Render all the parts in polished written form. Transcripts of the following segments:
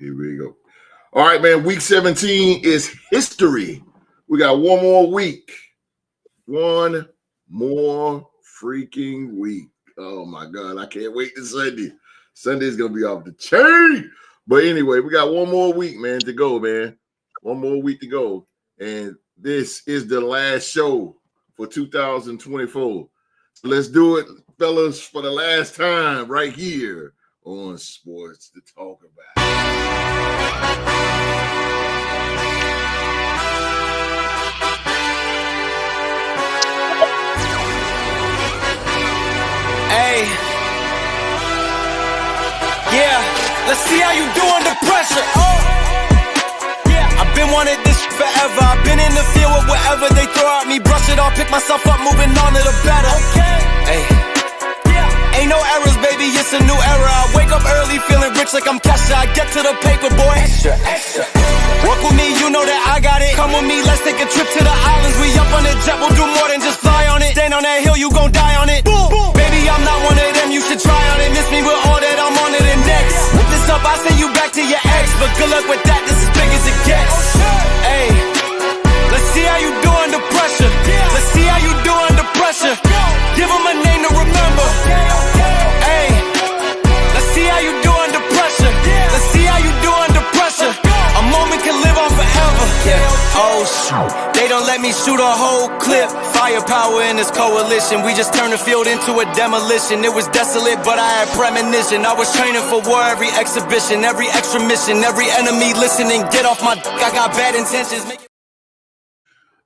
Here we go. All right, man. Week 17 is history. We got one more week. One more freaking week. Oh, my God. I can't wait to Sunday. Sunday's going to be off the chain. But anyway, we got one more week, man, to go, man. One more week to go. And this is the last show for 2024. So let's do it, fellas, for the last time right here on Sports to Talk About. Hey, yeah, let's see how you do under pressure. Yeah, I've been wanting this forever. I've been in the field with whatever they throw at me. Brush it off, pick myself up, moving on to the better. Okay, hey. Ain't no errors, baby, it's a new era. I wake up early, feeling rich like I'm Kesha. I get to the paper, boy. Extra, extra. Work with me, you know that I got it. Come with me, let's take a trip to the islands. We up on the jet, we'll do more than just fly on it. Stand on that hill, you gon' die on it. Boom, boom. Baby, I'm not one of them, you should try on it. Miss me with all that, I'm on to the next. Whip this up, I send you back to your ex. But good luck with that, this is big as it gets. Hey, let's see how you do under pressure. Let's see how you do under pressure. Give them a name to remember. Hey, let's see how you do under pressure. Let's see how you do under pressure. A moment can live on forever. Yeah. Oh shoot, they don't let me shoot a whole clip. Firepower in this coalition. We just turned the field into a demolition. It was desolate, but I had premonition. I was training for war, every exhibition, every extra mission, every enemy listening. Get off my I got bad intentions.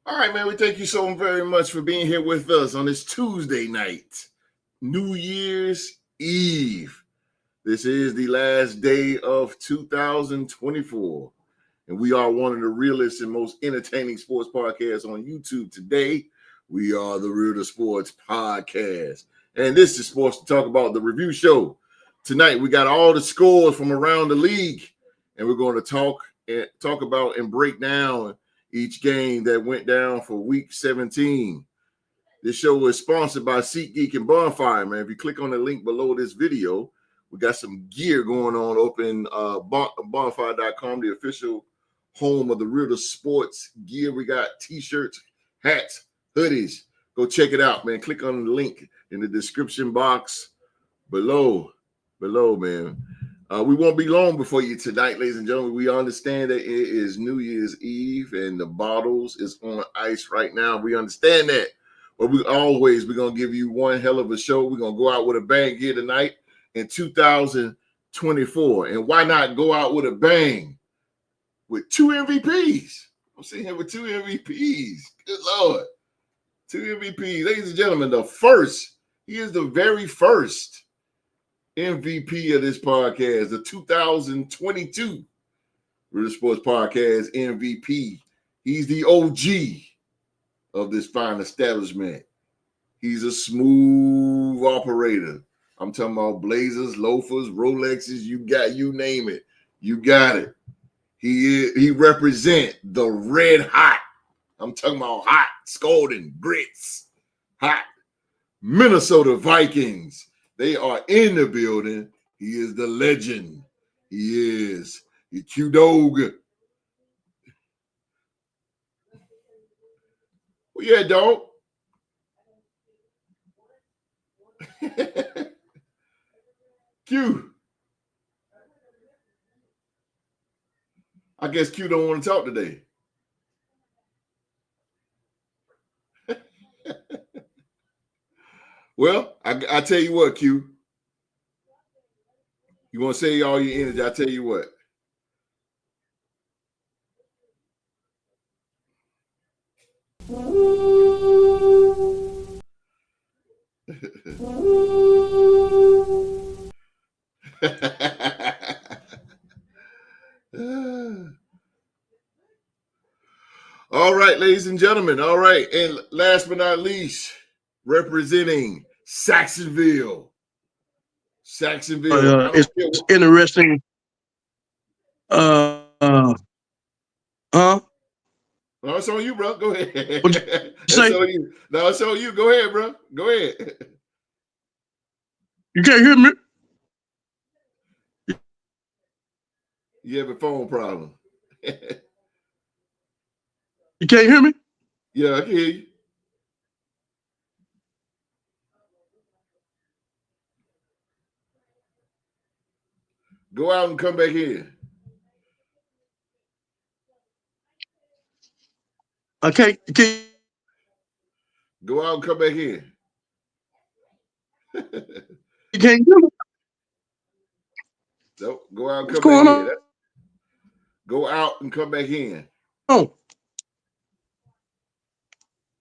All right, man, we thank you so very much for being here with us on this Tuesday night, New Year's Eve. This is the last day of 2024, and we are one of the realest and most entertaining sports podcasts on YouTube today. We are the Real to Sports Podcast, and this is Sports to Talk About, the review show. Tonight, we got all the scores from around the league, and we're going to talk about and break down each game that went down for week 17. This show is sponsored by SeatGeek and Bonfire, man. If you click on the link below this video, we got some gear going on up in bonfire.com, the official home of the Real to Sports gear. We got t-shirts, hats, hoodies. Go check it out, man. Click on the link in the description box below, man. We won't be long before you tonight, ladies and gentlemen. We understand that it is New Year's Eve and the bottles is on ice right now. We understand that. But we're going to give you one hell of a show. We're going to go out with a bang here tonight in 2024. And why not go out with a bang with two MVPs? I'm sitting here with two MVPs. Good Lord. Two MVPs. Ladies and gentlemen, he is the very first MVP of this podcast, the 2022 Real Sports Podcast MVP. He's the OG of this fine establishment. He's a smooth operator. I'm talking about blazers, loafers, Rolexes, you name it. You got it. He represent the red hot. I'm talking about hot, scalding, grits, hot Minnesota Vikings. They are in the building. He is the legend. He is. He Q-Dog. Well, yeah, dog. Q. I guess Q don't want to talk today. Well, I tell you what, Q. You want to say all your energy? I tell you what. All right, ladies and gentlemen. All right. And last but not least, representing Saxonville. It's interesting. No, it's on you, bro. Go ahead. It's on you. No, it's on you. Go ahead, bro. Go ahead. You can't hear me? You have a phone problem. You can't hear me? Yeah, I can hear you. Go out and come back in. Okay. Go out and come back in. You can't hear me? No, go out and What's come going back on? in. Go out and come back in. Oh.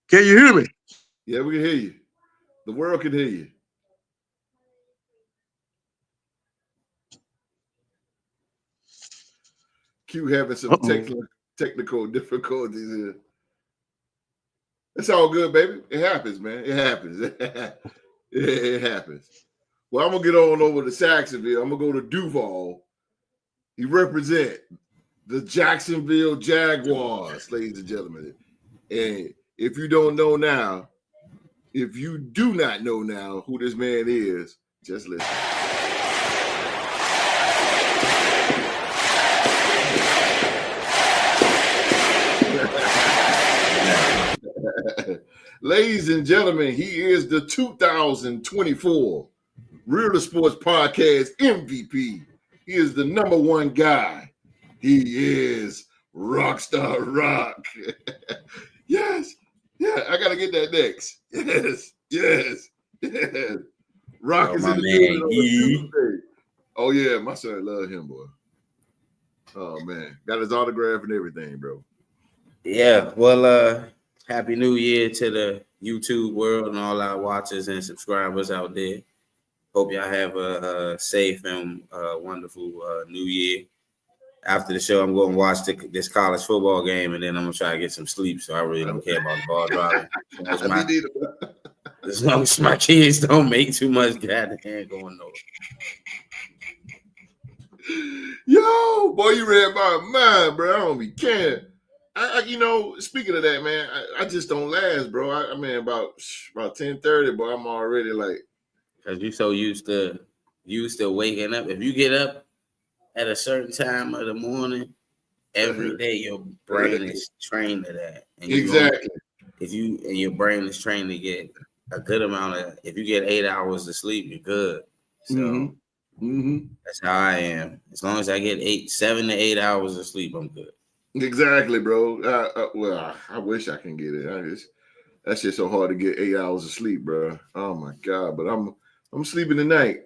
Can you hear me? Yeah, we can hear you. The world can hear you. Q having some technical difficulties here. It's all good, baby. It happens, man. It happens. It happens. Well, I'm gonna get on over to Saxonville. I'm gonna go to Duval. He represent the Jacksonville Jaguars, ladies and gentlemen. And if you don't know now, if you do not know now who this man is, just listen. Ladies and gentlemen, he is the 2024 Real Sports Podcast MVP. He is the number one guy. He is Rockstar Rock. Yes. Yeah, I gotta get that next. Yes. Rock is in the building on Tuesday. Oh yeah, my son love him, boy. Oh man, got his autograph and everything, bro. Yeah, well, happy New Year to the YouTube world and all our watchers and subscribers out there. Hope y'all have a safe and wonderful New Year. After the show, I'm going to watch this college football game, and then I'm going to try to get some sleep, so I really don't care about the ball driving. As long as my kids don't make too much goddamn going nowhere. Yo, boy, you read my mind, bro. I don't be caring. Speaking of that, man, I just don't last, bro. I mean, about 10:30, but I'm already like, because you're so used to waking up. If you get up at a certain time of the morning, every day your brain is trained to that. And exactly. Your brain is trained to get a good amount of. If you get 8 hours of sleep, you're good. So that's how I am. As long as I get 7 to 8 hours of sleep, I'm good. Exactly, bro. Well, I wish I can get it. That's just so hard to get 8 hours of sleep, bro. Oh my god! But I'm sleeping tonight.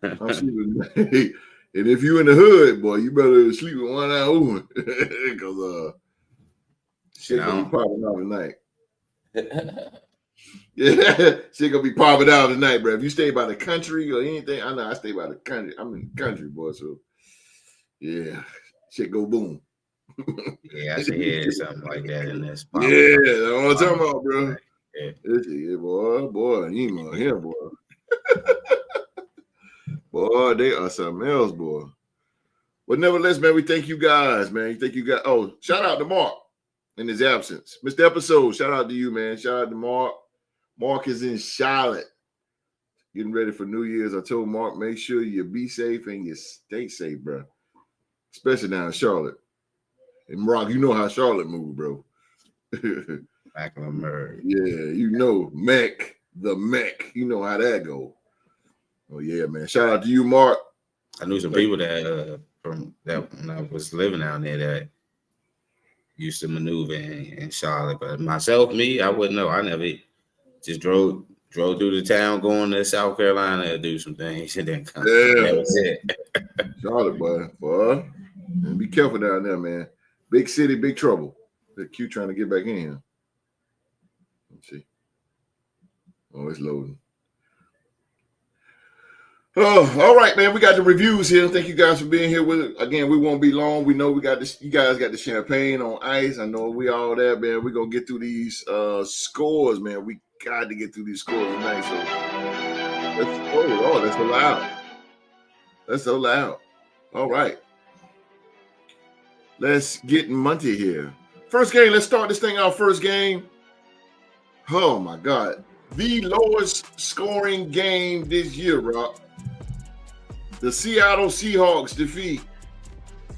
I'm sleeping tonight. And if you in the hood, boy, you better sleep with 1 eye open because shit gonna be popping out tonight. Yeah, shit gonna be popping out tonight, bro. If you stay by the country or anything, I know I stay by the country. I'm in the country, boy. So yeah, shit go boom. Yeah, I should hear something like that in this. Yeah, that's what I'm talking about, bro. Yeah, boy, you here, boy. Boy, they are something else, boy. But nevertheless, man, we thank you guys, man. Oh, shout out to Mark in his absence. Mr. Episode, shout out to you, man. Shout out to Mark. Mark is in Charlotte, getting ready for New Year's. I told Mark, make sure you be safe and you stay safe, bro. Especially down in Charlotte. And Mark, you know how Charlotte moved, bro. Macklemore. Yeah, you know, the Mech. You know how that go. Oh yeah, man. Shout out to you, Mark. I knew some people that from that when I was living down there that used to maneuver in Charlotte. But me, I wouldn't know. I never just drove through the town going to South Carolina to do some things and then come. Yeah. That was it. Charlotte, boy. And be careful down there, man. Big city, big trouble. The Q trying to get back in here. Let's see. Oh, it's loading. Oh, all right, man. We got the reviews here. Thank you guys for being here with it. Again, we won't be long. We know we got this. You guys got the champagne on ice. I know we all there, man. We're gonna get through these scores, man. We got to get through these scores tonight. So that's so loud. That's so loud. All right. Let's get Monty here. First game, let's start this thing out. First game. Oh my God. The lowest scoring game this year, Rock. The Seattle Seahawks defeat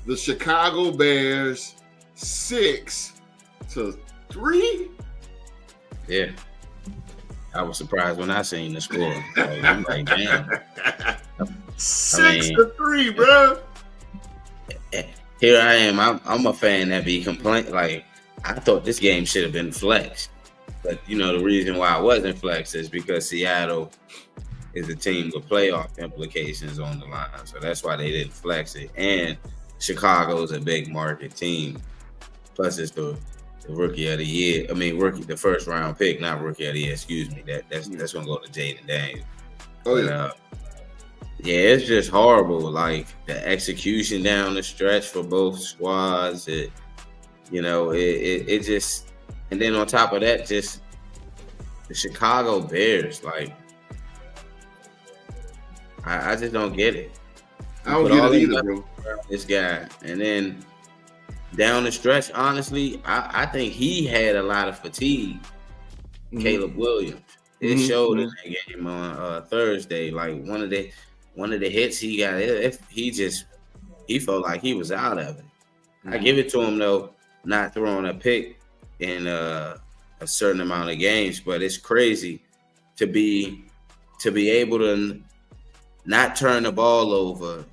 the Chicago Bears 6-3. Yeah. I was surprised when I seen the score. Like, I'm like, damn. 6-3, bro. Here I am. I'm a fan that be complaining. Like, I thought this game should have been flexed. But, you know, the reason why it wasn't flexed is because Seattle is a team with playoff implications on the line. So that's why they didn't flex it. And Chicago's a big market team. Plus, it's the rookie of the year. I mean, the first round pick, not rookie of the year. Excuse me. That's gonna go to Jaden Daniels. Oh yeah. Yeah, it's just horrible. Like the execution down the stretch for both squads. It just, and then on top of that, just the Chicago Bears. Like, I just don't get it. I don't get it either, bro. This guy, and then down the stretch, honestly, I think he had a lot of fatigue. Caleb Williams. It showed in that game on Thursday. Like one of the hits he got, he felt like he was out of it. I give it to him though, not throwing a pick in a certain amount of games, but it's crazy to be able to not turn the ball over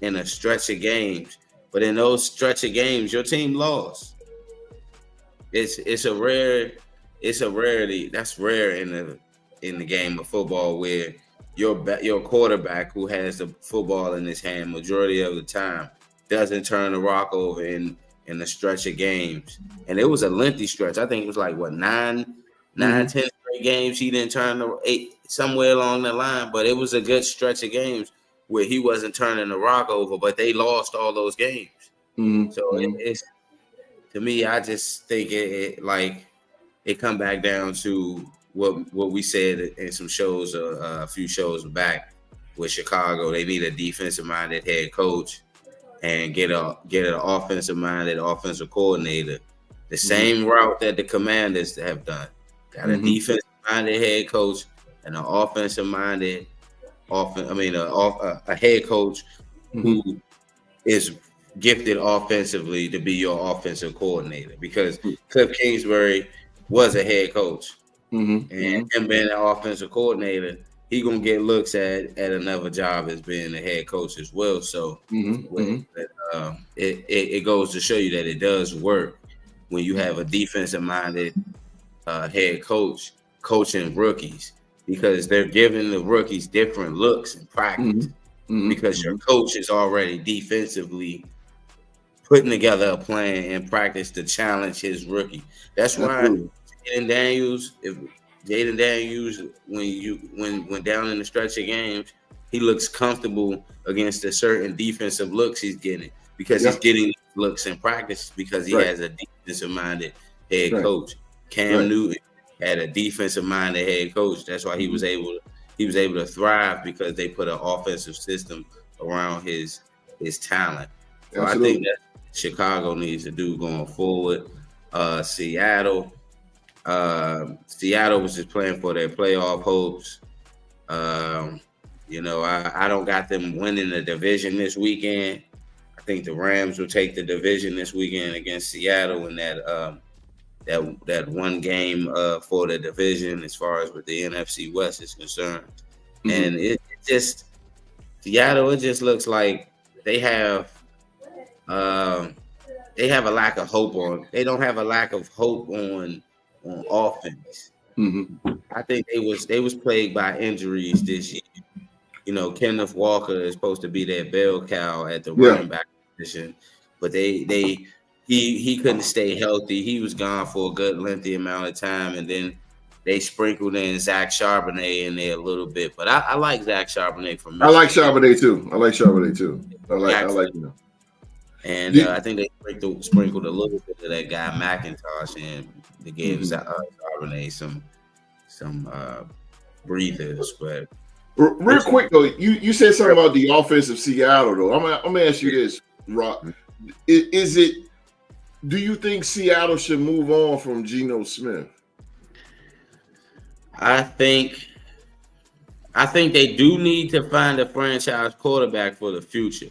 in a stretch of games, but in those stretch of games, your team lost. It's a rarity. That's rare in the game of football where your quarterback who has the football in his hand majority of the time doesn't turn the rock over in a stretch of games. And it was a lengthy stretch. I think it was like 10 straight games he didn't turn the 8 somewhere along the line, but it was a good stretch of games where he wasn't turning the rock over, but they lost all those games. So it's, to me, I just think it come back down to what we said in some shows a few shows back with Chicago. They need a defensive minded head coach and get an offensive minded offensive coordinator. The same route that the Commanders have done. Got a defensive minded head coach and an offensive minded a head coach who is gifted offensively to be your offensive coordinator, because Cliff Kingsbury was a head coach, and him being an offensive coordinator, he gonna get looks at another job as being a head coach as well. So it goes to show you that it does work when you have a defensive minded head coach coaching rookies, because they're giving the rookies different looks in practice because your coach is already defensively putting together a plan in practice to challenge his rookie. That's why Jaden Daniels, when down in the stretch of games, he looks comfortable against the certain defensive looks he's getting, because he's getting looks in practice because he has a defensive minded head coach. Cam Newton had a defensive minded head coach. That's why he was able to thrive, because they put an offensive system around his talent. So I think that Chicago needs to do going forward. Seattle was just playing for their playoff hopes. I don't got them winning the division this weekend. I think the Rams will take the division this weekend against Seattle in that one game for the division, as far as with the NFC West is concerned. And Seattle, it just looks like they have a lack of hope they don't have a lack of hope on offense. I think they was plagued by injuries this year. Kenneth Walker is supposed to be their bell cow at the running back position, but he couldn't stay healthy. He was gone for a good lengthy amount of time, and then they sprinkled in Zach Charbonnet in there a little bit. But I like Zach Charbonnet from Michigan. I like Charbonnet too. I like him. And I think they sprinkled a little bit of that guy McIntosh in. They gave Charbonnet some breathers. But real quick though, you said something about the offense of Seattle though. I'm gonna ask you this, Rock. Do you think Seattle should move on from Geno Smith? I think they do need to find a franchise quarterback for the future.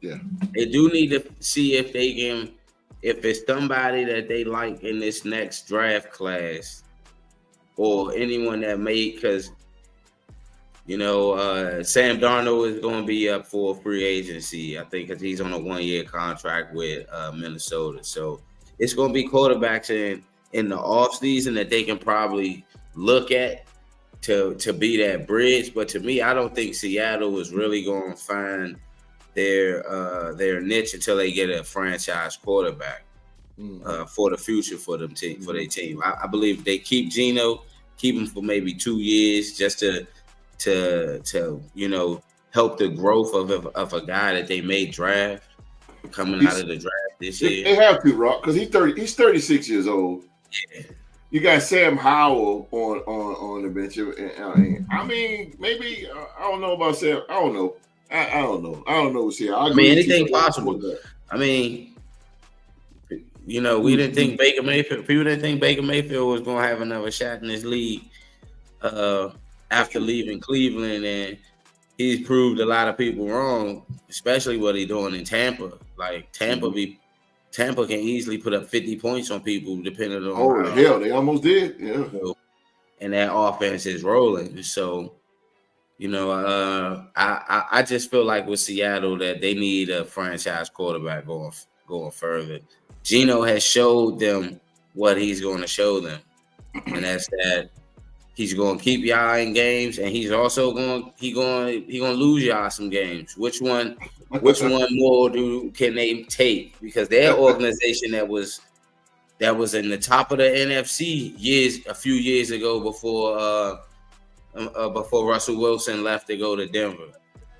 Yeah. They do need to see if they can, if it's somebody that they like in this next draft class, or anyone that may, because Sam Darnold is going to be up for free agency, I think, because he's on a 1-year contract with Minnesota. So it's going to be quarterbacks in the offseason that they can probably look at to be that bridge. But to me, I don't think Seattle is really going to find their niche until they get a franchise quarterback for the future for them for their team. I believe they keep Geno, keep him for maybe 2 years just to help the growth of a guy that they may draft coming out of the draft this year. They have to, Rock, because he's 36 years old. Yeah. You got Sam Howell on the bench. I mean, maybe I don't know about Sam. I don't know. I don't know. I don't know. See, I mean, anything possible. I mean, we didn't think Baker Mayfield. People didn't think Baker Mayfield was going to have another shot in this league after leaving Cleveland, and he's proved a lot of people wrong, especially what he's doing in Tampa. Like Tampa can easily put up 50 points on people, depending on. Oh hell, they almost did. Yeah. And that offense is rolling. So, I just feel like with Seattle that they need a franchise quarterback going further. Geno has showed them what he's going to show them, and that's that he's going to keep y'all in games, and he's also going to lose y'all some games. Which one more can they take? Because their organization that was in the top of the NFC a few years ago before Russell Wilson left to go to Denver,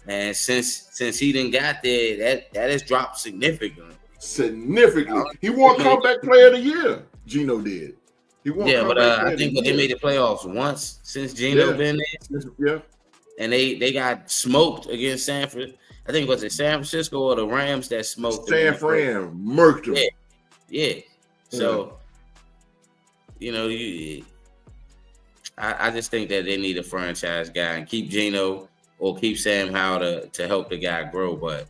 and since he didn't got there, that has dropped significantly. He won comeback player of the year. Geno did. But I think they made the playoffs once since Geno been there. Yeah. And they got smoked against Sanford. I think was it San Francisco or the Rams that smoked San Fran murked them. Yeah. So, I just think that they need a franchise guy and keep Geno or keep Sam Howell to help the guy grow. But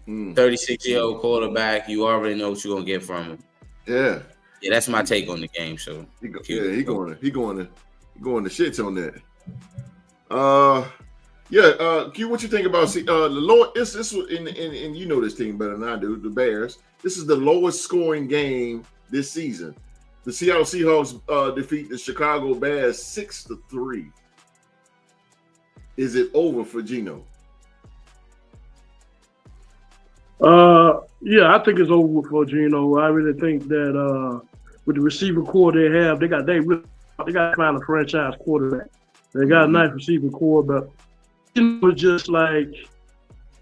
36-year-old quarterback, you already know what you're gonna get from him. Yeah. Yeah, that's my take on the game. So he going to shits on that. Q, what you think about the low? This was and you know this team better than I do. The Bears. This is the lowest scoring game this season. The Seattle Seahawks defeat the Chicago Bears 6-3. Is it over for Geno? Yeah, I think it's over for Geno. I really think that with the receiver core they have, they got to find a franchise quarterback. They got a nice receiver core, but it's just like,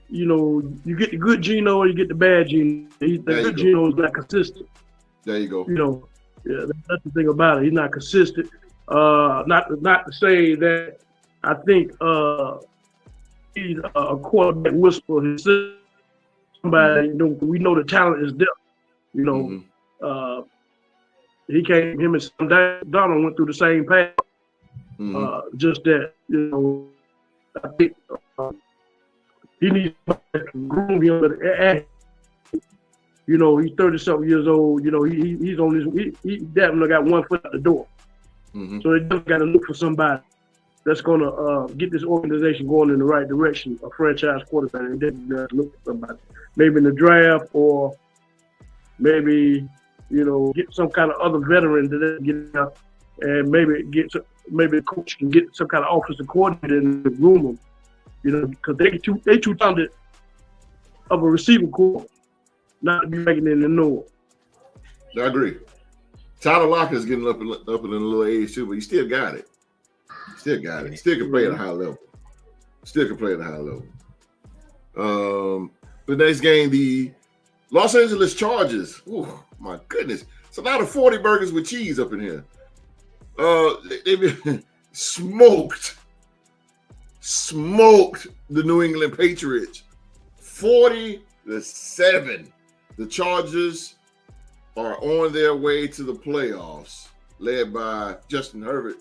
you get the good Geno or you get the bad Geno. The good Geno is not consistent. There you go. That's the thing about it. He's not consistent. Not to say that I think he's a quarterback whisperer himself. Somebody, we know the talent is there. Him and Sam Darnold went through the same path. Just that, I think he needs to groom him. He's 30-something years old. He's on his. He definitely got one foot out the door. So they just got to look for somebody that's going to get this organization going in the right direction. A franchise quarterback, and then look for somebody. Maybe in the draft, or maybe get some kind of other veteran to get out, and maybe the coach can get some kind of offensive coordinator in the room, because they too talented of a receiving core not to be making it in the north. I agree. Tyler Lockett's getting up in a little age too, but he still got it. He still can play at a high level. The next game, the Los Angeles Chargers. Oh my goodness. It's a lot of 40 burgers with cheese up in here. They've been smoked the New England Patriots 40-7. The Chargers are on their way to the playoffs, led by Justin Herbert,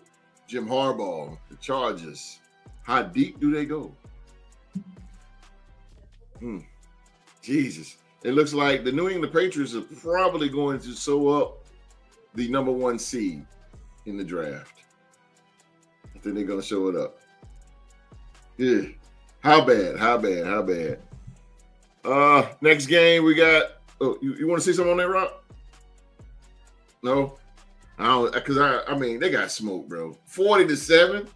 Jim Harbaugh. The Chargers. How deep do they go? Jesus. It looks like the New England Patriots are probably going to sew up the number 1 seed in the draft. I think they're going to show it up. Yeah. How bad? Next game we got. Oh, you want to see something on that, Rob? No? I don't, because I mean, they got smoked, bro. 40-7.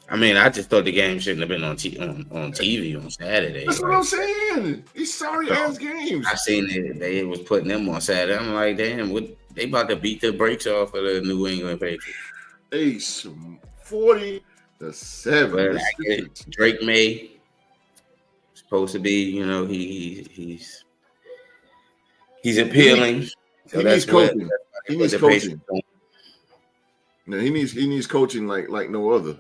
I mean, I just thought the game shouldn't have been on TV on Saturday. That's what I'm saying. These sorry ass games. I seen it. They was putting them on Saturday. I'm like, damn, what they about to beat the brakes off of the New England Patriots. They 40-7. But I get it. Drake May supposed to be, you know, he's appealing. He needs coaching. He needs coaching. No, he needs coaching like no other.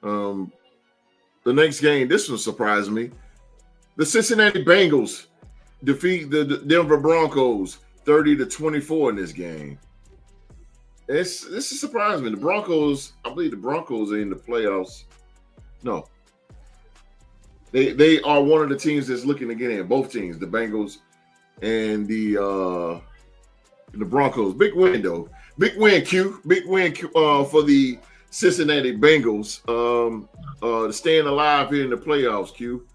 The next game, this one surprised me. The Cincinnati Bengals defeat the Denver Broncos 30-24 in this game. This is surprising me. The Broncos, I believe the Broncos are in the playoffs. No. They are one of the teams that's looking to get in. Both teams, the Bengals and the Broncos. Big win though. Big win, Q. Big win for the Cincinnati Bengals. Staying alive here in the playoffs, Q.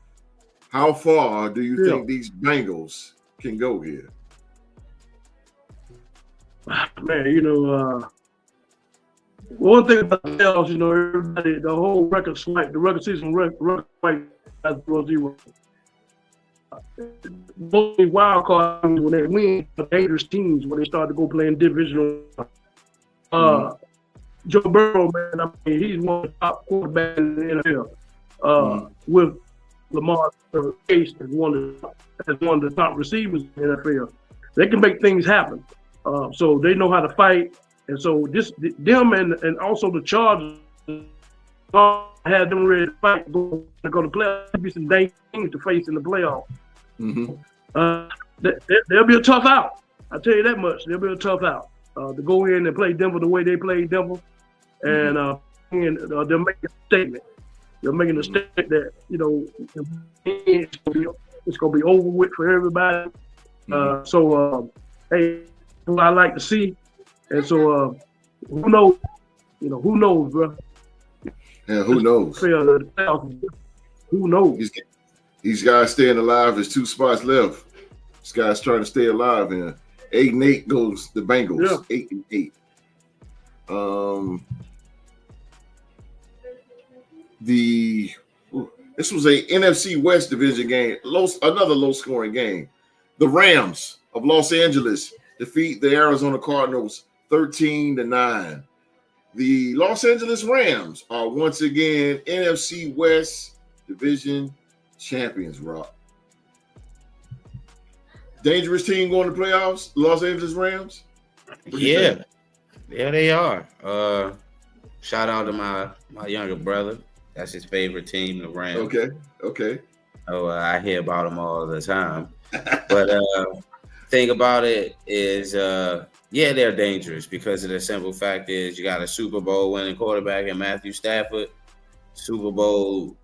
How far do you think these Bengals can go here? Man, you know, one thing about the playoffs, you know, everybody, the whole record swipe, the regular season record swipe, that's 0-0. Mostly wild cards when they win, the dangerous teams when they start to go playing divisional. Joe Burrow, man, I mean, he's one of the top quarterbacks in the NFL. With Lamar Chase as one of the top receivers in the NFL. They can make things happen. So they know how to fight. And so them and also the Chargers had them ready to fight, go to playoffs. There'll be some dangerous things to face in the playoffs. They'll be a tough out. I tell you that much. They'll be a tough out. To go in and play Denver the way they played Denver. And they're making a statement. They're making a statement that, you know, it's going to be over with for everybody. Hey, what I like to see. And so, who knows? You know, who knows, bro? Yeah, who knows? Who knows? These guys staying alive. There's 2 spots left. This guy's trying to stay alive here. 8-8 goes the Bengals. Yeah. 8-8. This was a NFC West division game. Another low-scoring game. The Rams of Los Angeles defeat the Arizona Cardinals 13-9. The Los Angeles Rams are once again NFC West division champions, Rob. Dangerous team going to playoffs, Los Angeles Rams? Yeah, they are. Shout out to my younger brother. That's his favorite team, the Rams. Okay. Oh, I hear about them all the time. But thing about it is, they're dangerous because of the simple fact is you got a Super Bowl winning quarterback in Matthew Stafford, Super Bowl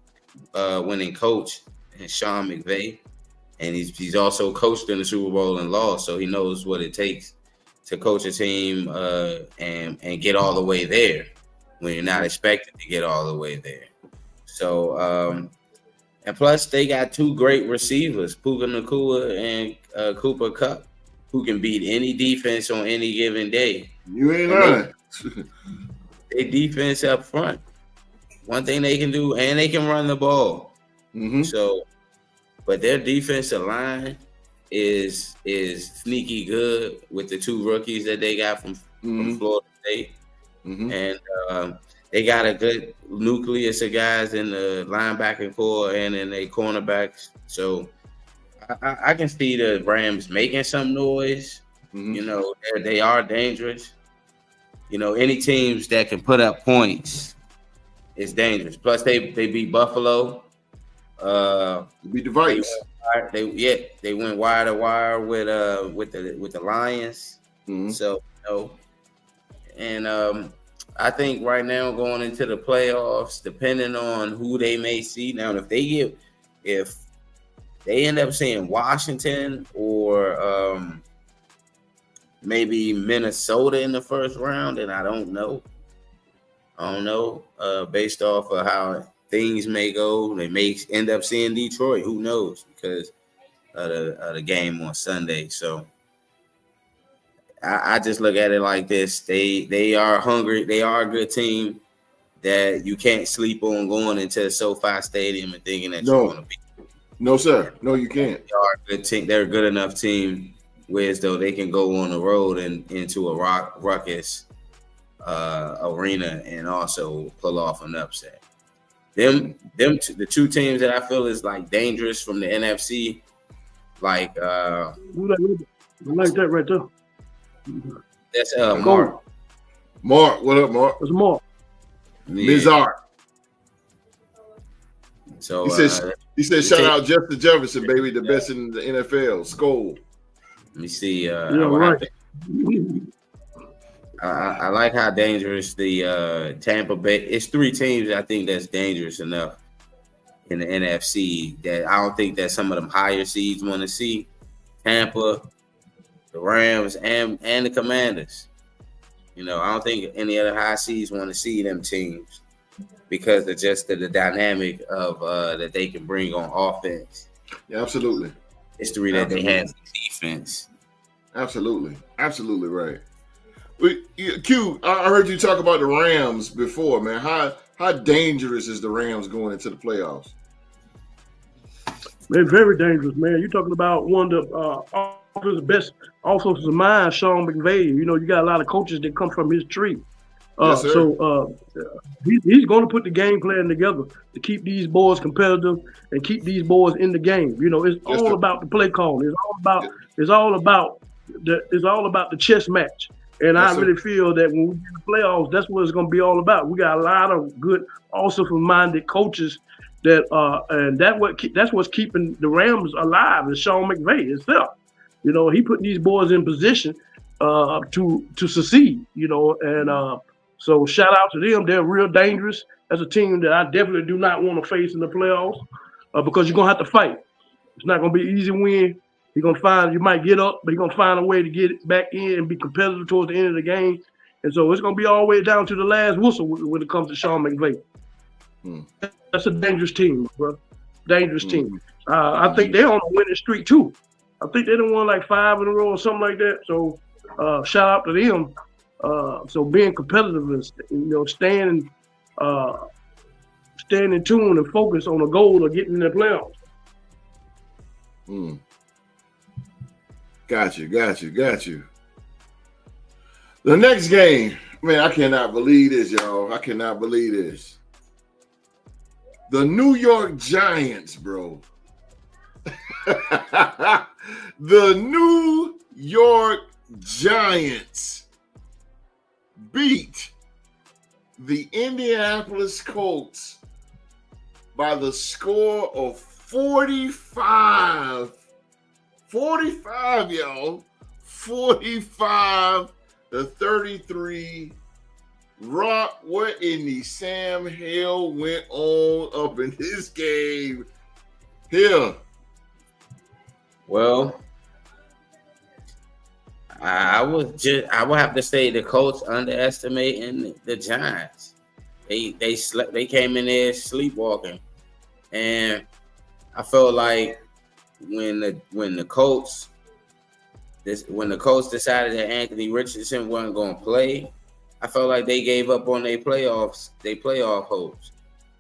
winning coach in Sean McVay, and he's also coached in the Super Bowl and lost, so he knows what it takes to coach a team and get all the way there when you're not expected to get all the way there. So, and plus they got 2 great receivers, Puka Nacua and Cooper Kupp, who can beat any defense on any given day. You ain't lying. They defense up front. One thing they can do, and they can run the ball. So, but their defensive line is sneaky good with the 2 rookies that they got from Florida State. And they got a good nucleus of guys in the linebacker core and in their cornerbacks. So I can see the Rams making some noise. You know, they are dangerous. You know, any teams that can put up points is dangerous. Plus, they beat Buffalo. Beat the Vikes. They went wire to wire with the Lions. So, you know, and I think right now going into the playoffs, depending on who they may see now, if they end up seeing Washington or maybe Minnesota in the first round, and I don't know. Based off of how things may go, they may end up seeing Detroit. Who knows? Because of the game on Sunday. So I just look at it like this: they are hungry. They are a good team that you can't sleep on going into SoFi Stadium and thinking that you're going to beat. No, sir. No, you can't. They are a good team. They're a good enough team, whereas though they can go on the road and into a ruckus arena and also pull off an upset. The two teams that I feel is like dangerous from the NFC, like I like that right there. That's Mark. Mark, what up, Mark? It's Mark. Mizar. So he said shout out Justin Jefferson, baby, the best in the NFL. Skol. Let me see. Right. I like how dangerous the Tampa Bay. It's three teams I think that's dangerous enough in the NFC that I don't think that some of them higher seeds want to see. Tampa, the Rams, and the Commanders. I don't think any other high seeds want to see them teams because of just the dynamic of that they can bring on offense. Yeah, absolutely. History that they have in defense. Absolutely right. Q, I heard you talk about the Rams before, man. How dangerous is the Rams going into the playoffs? Man, very dangerous, man. You're talking about one of the best offensive minds, Sean McVay. You got a lot of coaches that come from his tree. Yes, sir. So he's going to put the game plan together to keep these boys competitive and keep these boys in the game. It's all about the play call. It's all about the chess match. And I really feel that when we get in the playoffs, that's what it's going to be all about. We got a lot of good, offensive-minded coaches and that's what's keeping the Rams alive. Is Sean McVay himself. He put these boys in position to succeed. So shout out to them. They're real dangerous. That's a team that I definitely do not want to face in the playoffs because you're gonna have to fight. It's not gonna be an easy win. You might get up, but you're gonna find a way to get it back in and be competitive towards the end of the game. And so it's gonna be all the way down to the last whistle when it comes to Sean McVay. That's a dangerous team, bro. Dangerous team. I think they're on a winning streak too. I think they done won like 5 in a row or something like that. So shout out to them. So being competitive and staying in tune and focus on the goal of getting in the playoffs. Got you. The next game, man, I cannot believe this, y'all. I cannot believe this. The New York Giants, bro. The New York Giants beat the Indianapolis Colts by the score of 45, y'all. 45-33. Rock, what in the Sam Hill went on up in this game? Here. Well, I would have to say the Colts underestimating the Giants. They came in there sleepwalking, and I felt like when the Colts decided that Anthony Richardson wasn't going to play, I felt like they gave up on their playoff hopes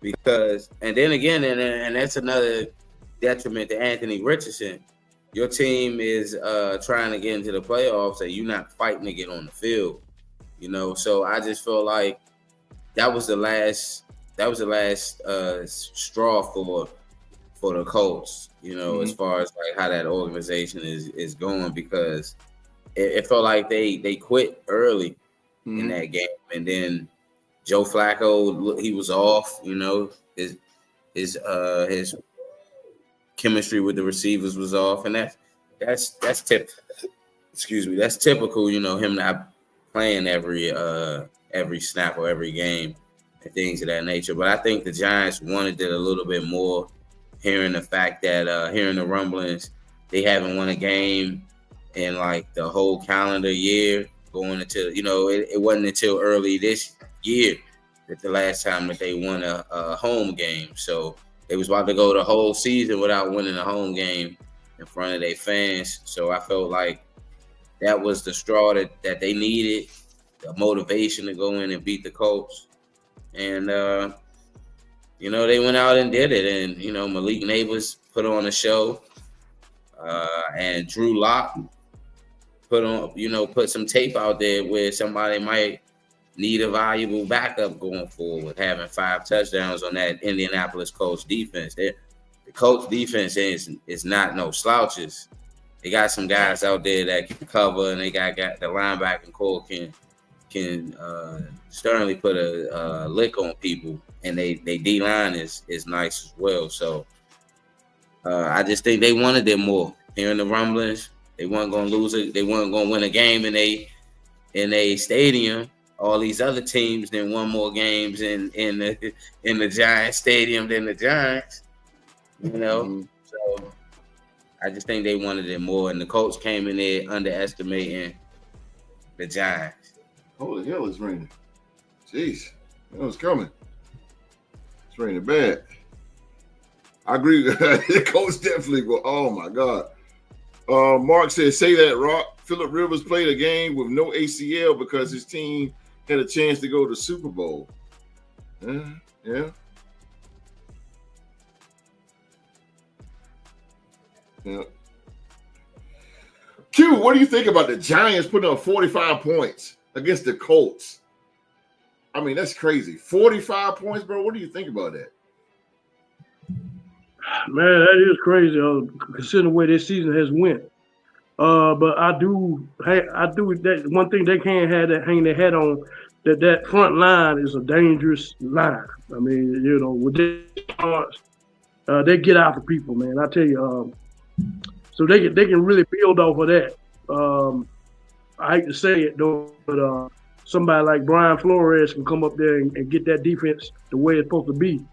because, and then again, and that's another detriment to Anthony Richardson. Your team is trying to get into the playoffs and you're not fighting to get on the field, So I just feel like that was the last straw for the Colts, as far as like how that organization is going, because it felt like they quit early in that game, and then Joe Flacco, he was off, his chemistry with the receivers was off, and that's typical, him not playing every snap or every game and things of that nature. But I think the Giants wanted it a little bit more hearing the fact that hearing the rumblings, they haven't won a game in like the whole calendar year going into, it wasn't until early this year that the last time that they won a home game. So they was about to go the whole season without winning a home game in front of their fans. So I felt like that was the straw that they needed, the motivation to go in and beat the Colts. And, they went out and did it. And, Malik Neighbors put on a show. And Drew Lock put some tape out there where somebody might need a valuable backup going forward, having 5 touchdowns on that Indianapolis Colts defense. The Colts defense is not no slouches. They got some guys out there that can cover, and they got the linebacking core can sternly put a lick on people, and they D-line is nice as well. So I just think they wanted it more. Hearing the rumblings, they weren't going to lose it. They weren't going to win a game in a stadium. All these other teams then won more games in the Giants stadium than the Giants. So I just think they wanted it more, and the Colts came in there underestimating the Giants. Holy hell, it's raining. Jeez, it was coming. It's raining bad. I agree. The Colts definitely will. Oh, my God. Mark says, say that, Rock. Phillip Rivers played a game with no ACL because his team had a chance to go to the Super Bowl. Yeah. Q, what do you think about the Giants putting up 45 points against the Colts? I mean, that's crazy. 45 points, bro. What do you think about that? Man, that is crazy, considering the way this season has went. But I do that one thing they can't have that hang their head on, that front line is a dangerous line. I mean, with their starts, they get after people, man. I tell you, so they can really build off of that. I hate to say it though, but somebody like Brian Flores can come up there and get that defense the way it's supposed to be.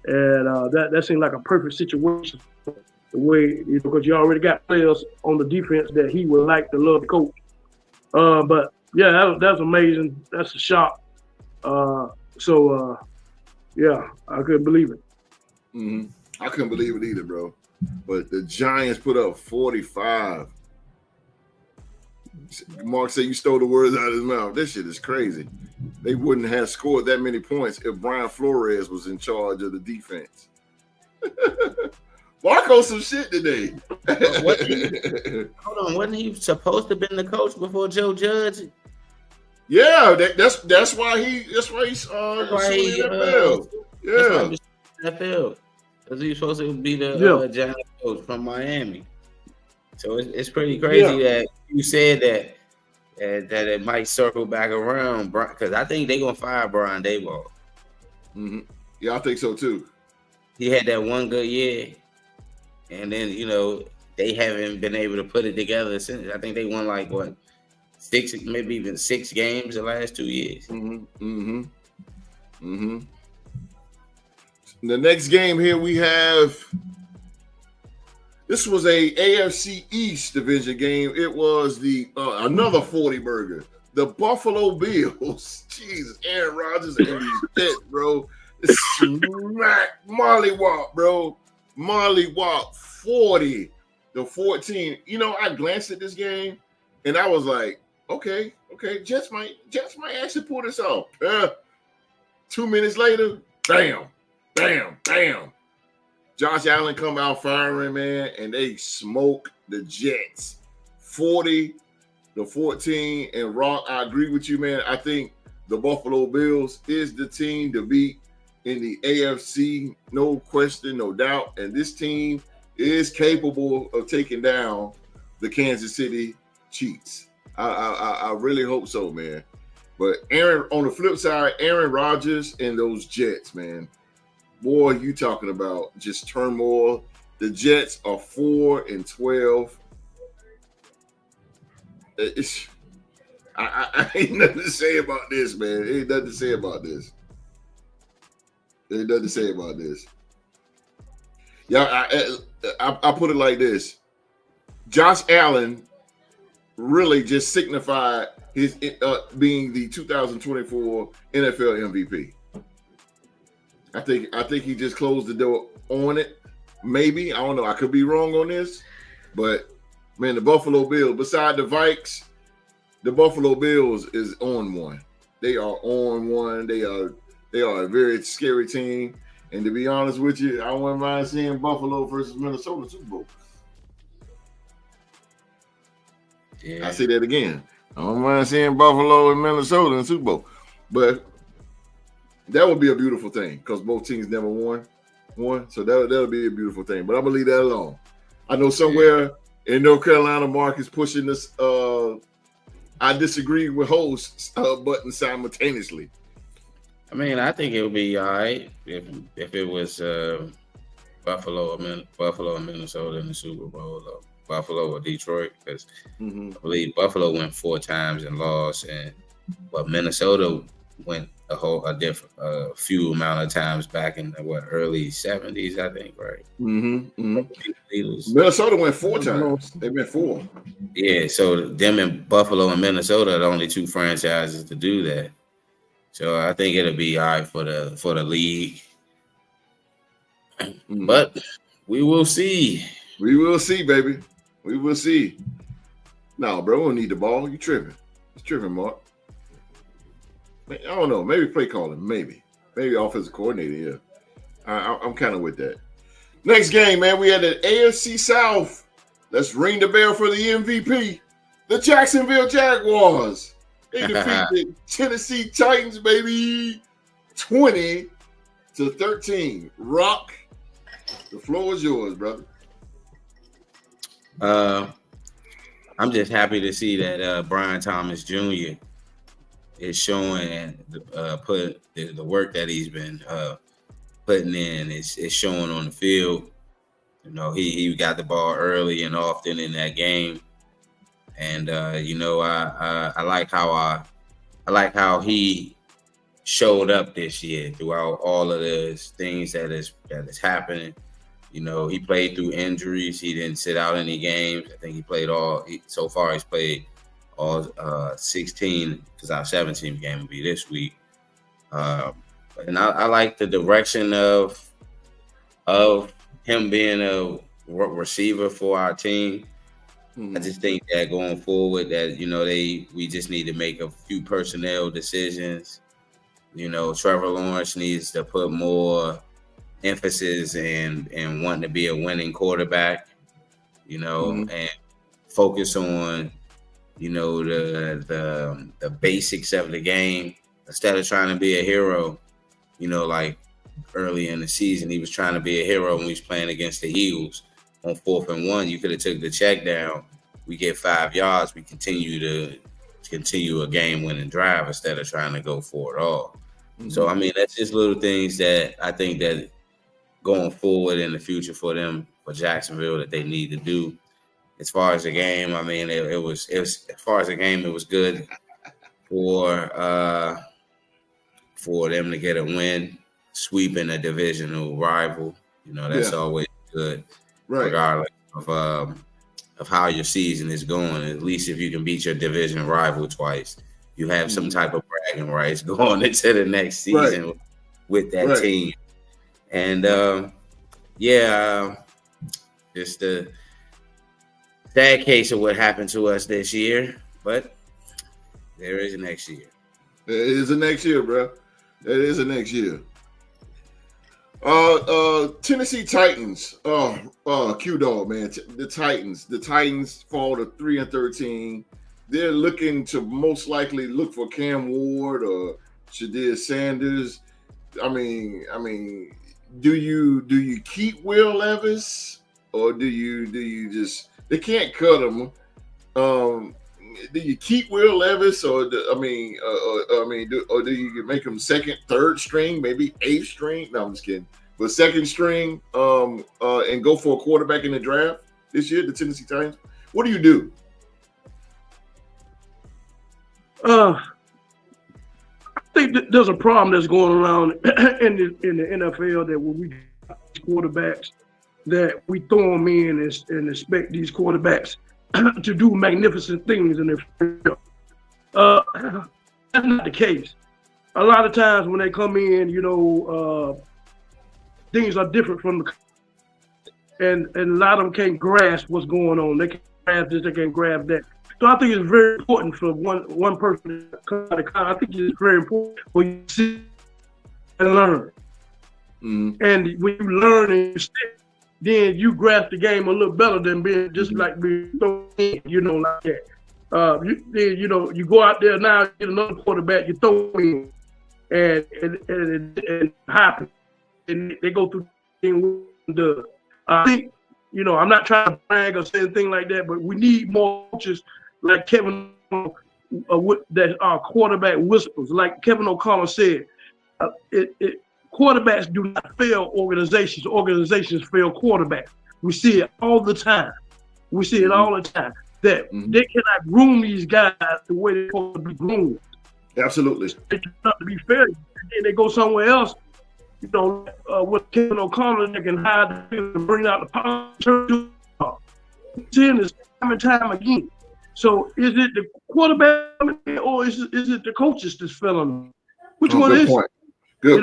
And that seemed like a perfect situation, the way, because you already got players on the defense that he would like to love to coach. But yeah, that's amazing. That's a shock. Yeah, I couldn't believe it. Mm-hmm. I couldn't believe it either, bro. But the Giants put up 45. Mark said you stole the words out of his mouth. This shit is crazy. They wouldn't have scored that many points if Brian Flores was in charge of the defense. Marco's some shit today. Hold on, wasn't he supposed to have been the coach before Joe Judge? Yeah, that's why he's NFL. Yeah, NFL, because he's supposed to be the Giants coach from Miami. So it's pretty crazy that you said that it might circle back around, because I think they're gonna fire Brian Daboll. Mm-hmm. Yeah, I think so too. He had that one good year, and then they haven't been able to put it together since. I think they won like what, 6, maybe even 6 games the last 2 years. The next game here we have. This was a AFC East division game. It was the another 40 burger. The Buffalo Bills. Jesus, Aaron Rodgers and these Jets, bro. Smack Mollywop, bro. Mollywop 40-14. I glanced at this game and I was like, okay, Jets might actually pull this off. 2 minutes later, bam. Josh Allen come out firing, man, and they smoke the Jets 40-14. And Rock, I agree with you, man. I think the Buffalo Bills is the team to beat in the AFC, no question, no doubt. And this team is capable of taking down the Kansas City Chiefs. I really hope so, man. But on the flip side, Aaron Rodgers and those Jets, man. Boy, you talking about just turmoil. The Jets are 4-12. I ain't nothing to say about this, man. Ain't nothing to say about this. Yeah, I put it like this: Josh Allen really just signified his being the 2024 NFL MVP. I think he just closed the door on it. Maybe, I don't know. I could be wrong on this, but man, the Buffalo Bills, beside the Vikes, the Buffalo Bills is on one. They are on one. They are a very scary team. And to be honest with you, I wouldn't mind seeing Buffalo versus Minnesota Super Bowl. Yeah. I say that again. I don't mind seeing Buffalo and Minnesota in the Super Bowl. But that would be a beautiful thing because both teams never won. So that'll be a beautiful thing. But I'm going to leave that alone. I know somewhere in North Carolina, Mark is pushing this I disagree with host button simultaneously. I mean, I think it would be all right if it was Buffalo and Minnesota in the Super Bowl, or Buffalo or Detroit, because I believe Buffalo went 4 times and lost, but Minnesota went a few amount of times back in the early 70s, I think, right? Minnesota went 4 times. They went 4. Yeah, so them and Buffalo and Minnesota are the only 2 franchises to do that. So I think it'll be all right for the league. But we will see. We will see, baby. We will see. No, bro, we don't need the ball. You tripping. It's tripping, Mark. I don't know. Maybe play calling. Maybe offensive coordinator, yeah. I'm kind of with that. Next game, man, we had the AFC South. Let's ring the bell for the MVP. The Jacksonville Jaguars. They defeated Tennessee Titans, baby. 20-13. Rock, the floor is yours, brother. I'm just happy to see that Brian Thomas Jr. is showing and put the work that he's been putting in is showing on the field. You know, he got the ball early and often in that game. And you know, I like how he showed up this year throughout all of those things that is happening. You know, he played through injuries. He didn't sit out any games. I think he played so far he's played all 16, because our 17th game will be this week. And I like the direction of him being a receiver for our team. I just think that going forward, that we just need to make a few personnel decisions. You know, Trevor Lawrence needs to put more emphasis and wanting to be a winning quarterback. You know, and focus on the basics of the game instead of trying to be a hero. You know, like early in the season, he was trying to be a hero when he was playing against the Eagles. On 4th and 1, you could have took the check down. We get 5 yards. We continue a game-winning drive instead of trying to go for it all. So, I mean, that's just little things that I think that going forward in the future for them, for Jacksonville, that they need to do. As far as the game, I mean, it was as far as the game, it was good for them to get a win, sweeping a divisional rival. You know, that's always good, regardless of how your season is going. At least if you can beat your division rival twice, you have some type of bragging rights going into the next season with that team. And just the sad case of what happened to us this year, but there is a next year. There is a next year, bro. There is a next year. Tennessee Titans. Q-Dog, man. The Titans fall to 3-13. They're looking to most likely look for Cam Ward or Shadir Sanders. I mean, do you keep Will Levis or do you just, they can't cut him? Do you keep Will Levis or do you make him second, third string, maybe 8th string? No, I'm just kidding. But second string, and go for a quarterback in the draft this year, the Tennessee Titans. What do you do? I think there's a problem that's going around in the NFL that when we quarterbacks, that we throw them in and expect these quarterbacks to do magnificent things in their field. That's not the case. A lot of times when they come in, things are different from the, and a lot of them can't grasp what's going on. They can't grasp this, they can't grasp that. So I think it's very important for one person to come out of college. I think it's very important for you to see and learn. Mm-hmm. And when you learn and you stick, then you grasp the game a little better than being just like being thrown in, like that. You go out there now, get another quarterback, you throw in, and happen, and they go through the. I think, I'm not trying to brag or say anything like that, but we need more coaches like Kevin, that are quarterback whispers. Like Kevin O'Connell said, quarterbacks do not fail organizations. Organizations fail quarterbacks. We see it all the time. That they cannot groom these guys the way they're supposed to be groomed. Absolutely. They have to be fair. And then they go somewhere else, with Kevin O'Connell, they can hide the and bring out the power. Seeing this time and time again. So is it the quarterback or is it the coaches that's failing them? Which one is it? Good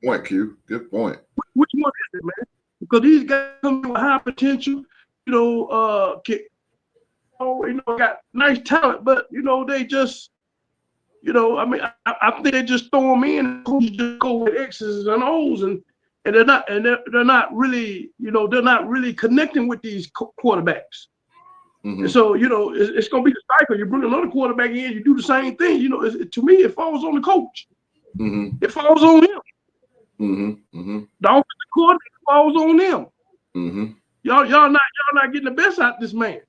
point, Q. Good point. Which one is it, man? Because these guys come with high potential, got nice talent, but they just, I think they just throw them in and coaches just go with X's and O's and they're not really, they're not really connecting with these quarterbacks. Mm-hmm. And so, it's going to be the cycle. You bring another quarterback in, you do the same thing. To me, it falls on the coach. Mm-hmm. It falls on him. Mm-hmm. Mm-hmm. The offensive coordinator falls on them. Mm-hmm. Y'all not getting the best out of this man.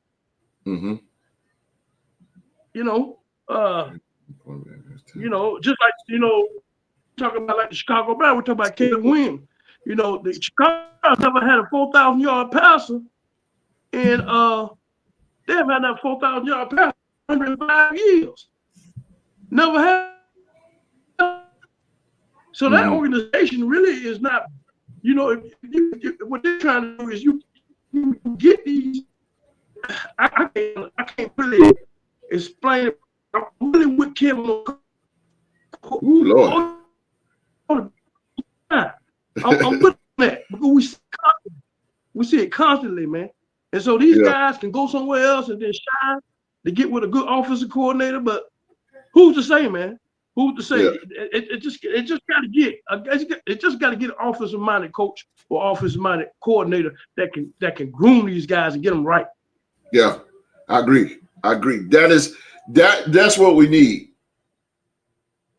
Mm-hmm. Just like talking about like the Chicago Bears, we're talking about Caleb Williams. The Chicago never had a 4,000-yard passer, and they have had that 4,000-yard passer in 105 years. Never had. So that organization really is not, what they're trying to do is you get these. I can't really explain it. I'm really with Kevin. Ooh, Lord. I'm with that because we see it constantly, man. And so these guys can go somewhere else and then shine to get with a good offensive coordinator. But who's to say, man? Who's to say? Yeah. It just got to get an offensive-minded coach or offensive-minded coordinator that can groom these guys and get them right. Yeah, I agree. That's what we need.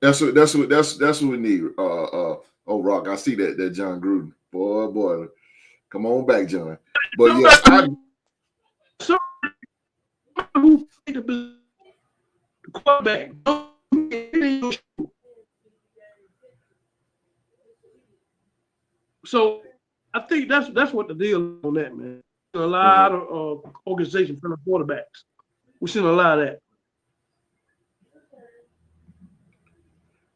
That's what we need. Rock, I see that John Gruden. Boy, come on back, John. But yeah, who played the quarterback? So I think that's what the deal is on that, man. A lot of organizations for the quarterbacks. We've seen a lot of that.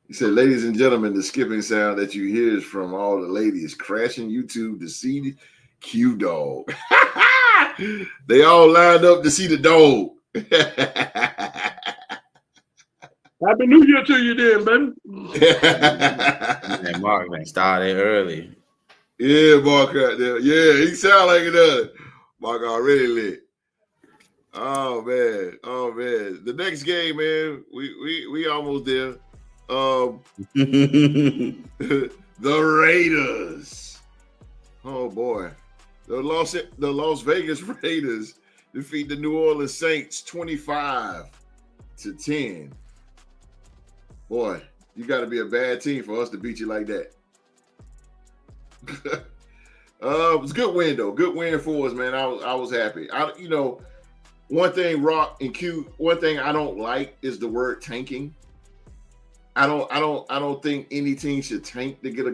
He said, ladies and gentlemen, the skipping sound that you hear is from all the ladies crashing YouTube to see Q Dog. They all lined up to see the dog. Happy New Year to you then, baby. And Mark started early. Yeah, Mark out there. Yeah, he sound like it does. Mark already lit. Oh man. The next game, man, we almost there. The Raiders. Oh boy. The Las Vegas Raiders defeat the New Orleans Saints 25-10. Boy, you got to be a bad team for us to beat you like that. It was a good win though. Good win for us, man. I was happy. One thing, Rock and Q. One thing I don't like is the word tanking. I don't think any team should tank to get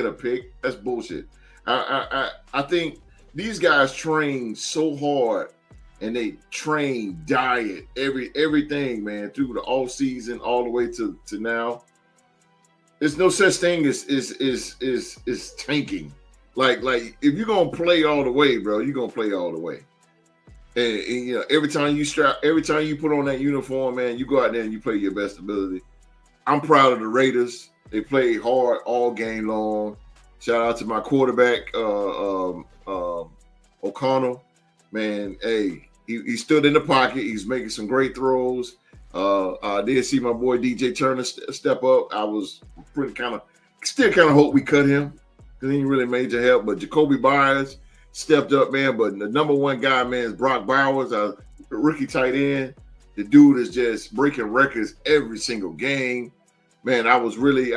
a pick. That's bullshit. I think these guys train so hard and they train, diet, everything, man, through the off season all the way to now. There's no such thing as tanking. Like if you're gonna play all the way, bro, you're gonna play all the way. And you know, every time you put on that uniform, man, you go out there and you play your best ability. I'm proud of the Raiders. They played hard all game long. Shout out to my quarterback, O'Connell. Man, hey, he stood in the pocket. He's making some great throws. I did see my boy DJ Turner step up. I was still kind of hope we cut him because he ain't really major help. But Jacoby Byers stepped up, man. But the number one guy, man, is Brock Bowers, a rookie tight end. The dude is just breaking records every single game. Man, I was really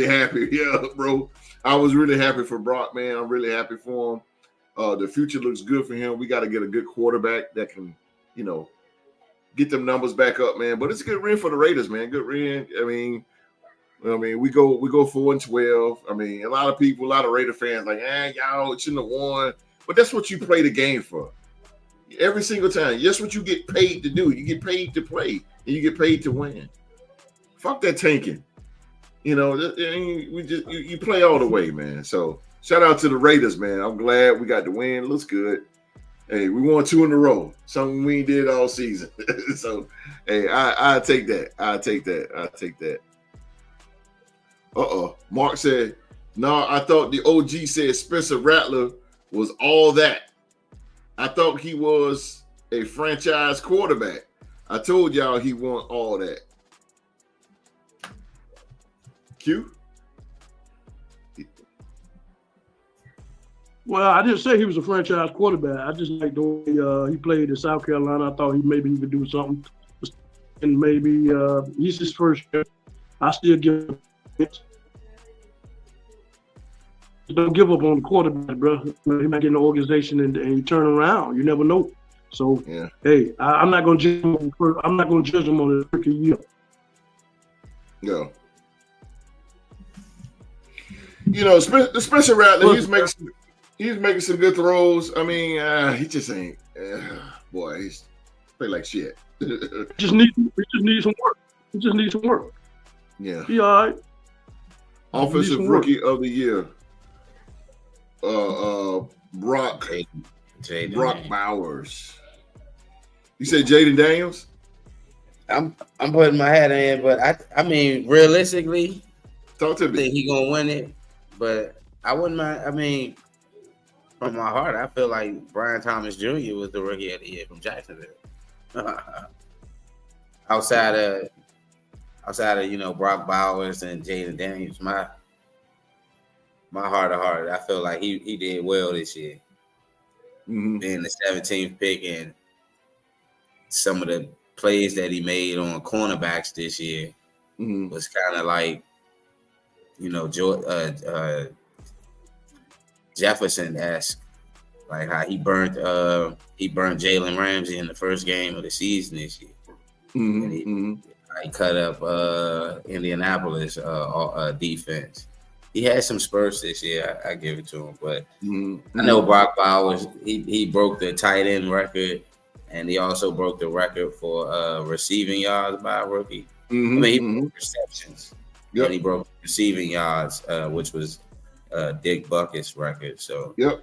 happy. Yeah, bro. I was really happy for Brock, man. I'm really happy for him. The future looks good for him. We got to get a good quarterback that can, you know, get them numbers back up, man. But it's a good win for the Raiders, man. Good win. I mean, we go 4-12. I mean, a lot of Raider fans like, y'all, it shouldn't have won. But that's what you play the game for. Every single time. That's what you get paid to do. You get paid to play, and you get paid to win. Fuck that tanking. You know, you play all the way, man. So shout out to the Raiders, man. I'm glad we got the win. Looks good. Hey, we won 2 in a row. Something we did all season. So, hey, I take that. I take that. Mark said, no, I thought the OG said Spencer Rattler was all that. I thought he was a franchise quarterback. I told y'all he won all that. Q? Well, I didn't say he was a franchise quarterback. I just like the way he played in South Carolina. I thought maybe he could do something. And maybe he's his first year. I still give him it. Don't give up on the quarterback, bro. He might get in the organization and you turn around. You never know. So, yeah. Hey, I'm not going to judge him. I'm not going to judge him on his rookie year. No. You know, Spencer Rattler, he's making some good throws. I mean, he just ain't. Boy, he's play like shit. He just needs some work. Yeah. He all right. Offensive rookie of the year. Brock Bowers. You said Jaden Daniels? I'm putting my hat in, but I mean, realistically, talk to me. I think he gonna win it, but I wouldn't mind. I mean, from my heart, I feel like Brian Thomas Jr. was the rookie of the year from Jacksonville. outside of Brock Bowers and Jaden Daniels, my heart of heart, I feel like he did well this year. Mm-hmm. Being the 17th pick and some of the plays that he made on cornerbacks this year was kind of like, you know, Jefferson-esque, like how he burnt Jalen Ramsey in the first game of the season this year. And he cut up Indianapolis defense. He had some spurts this year. I give it to him, but I know Brock Bowers. He broke the tight end record, and he also broke the record for receiving yards by a rookie. I mean, he broke receptions, and he broke receiving yards, which was Dick Bucket's record. So Mike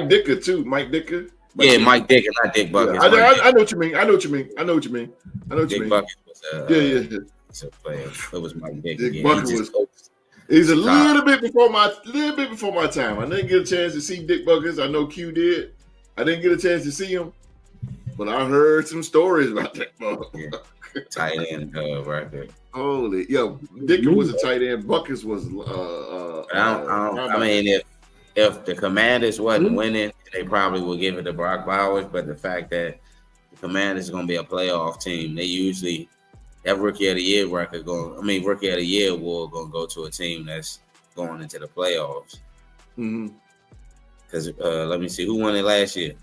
Dicker too. Mike Dicker. Mike Dicker, not Dick Bucket. Yeah, I know what you mean. Dick Bucket was a player. It was Mike Dicker. Dick Bucket he's a little bit before my time. I didn't get a chance to see Dick Buckets. I know Q did. I didn't get a chance to see him, but I heard some stories about that. Tight end record. Holy, Dicker was a tight end. Buckets was. I mean, if the Commanders wasn't winning, they probably would give it to Brock Bowers. But the fact that the Commanders is going to be a playoff team, they usually that rookie of the year rookie of the year award going to go to a team that's going into the playoffs. Because let me see, who won it last year?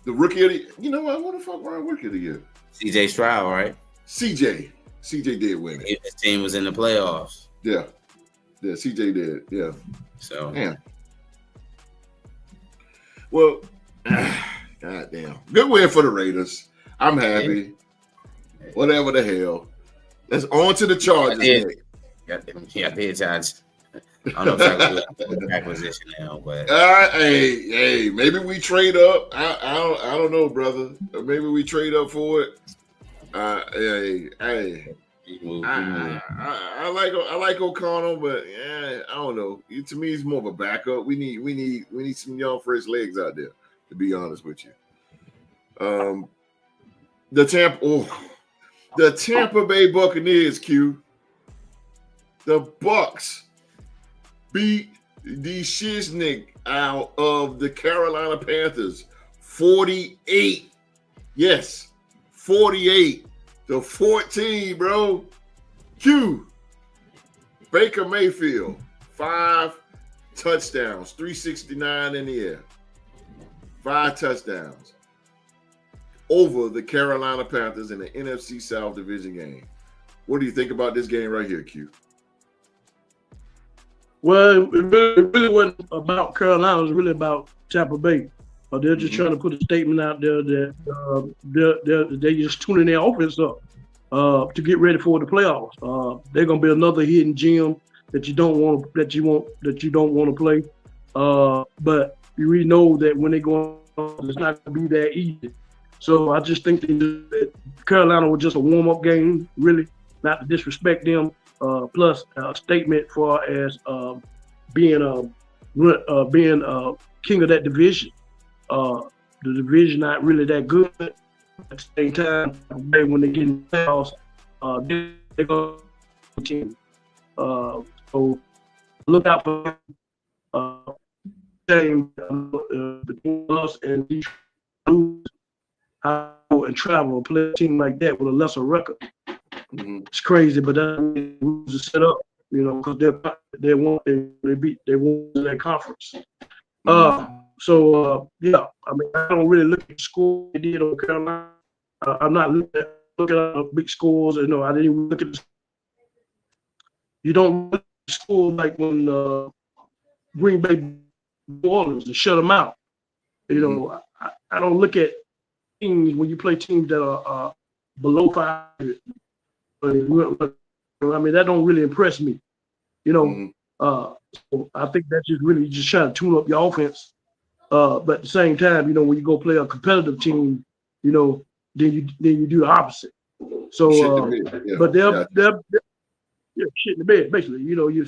The rookie of the, you know what? What the fuck won rookie of the year? C.J. Stroud, right? CJ did win it. His team was in the playoffs. Yeah, CJ did. Yeah. So, man. Well, goddamn, good win for the Raiders. I'm happy. Whatever the hell. Let's on to the Chargers. Yeah, I did, Chargers. I don't know if I can do acquisition now, but hey, maybe we trade up. I don't know, brother. Maybe we trade up for it. Hey. I like O'Connell, but yeah, I don't know. To me, he's more of a backup. We need some young fresh legs out there. To be honest with you, the Tampa Bay Buccaneers, Q. The Bucs beat the shiznick out of the Carolina Panthers 48. Yes, 48-14, bro. Q. Baker Mayfield, 5 touchdowns, 369 in the air. 5 touchdowns over the Carolina Panthers in the NFC South Division game. What do you think about this game right here, Q? Well, it really wasn't about Carolina. It was really about Tampa Bay. They're just trying to put a statement out there that they're just tuning their offense up to get ready for the playoffs. They're gonna be another hidden gem that you don't want to play. But you really know that when they go on, it's not gonna be that easy. So I just think that Carolina was just a warm-up game, really, not to disrespect them. Plus a statement for as being king of that division. The division not really that good. At the same time, when they get in the playoffs, they're going to team. So look out for game between us and Detroit. How and travel play a team like that with a lesser record. It's crazy, but that's to set up, because they won that conference. Yeah, I mean, I don't really look at the score they did on Carolina. I'm not looking at big scores. I didn't even look at you don't look at the score like when Green Bay, New Orleans, and shut them out. I don't look at teams when you play teams that are below 500. I mean, that don't really impress me. So I think that's just really just trying to tune up your offense. But at the same time, when you go play a competitive team, then you do the opposite. So, but they're shit in the bed, basically. They'll be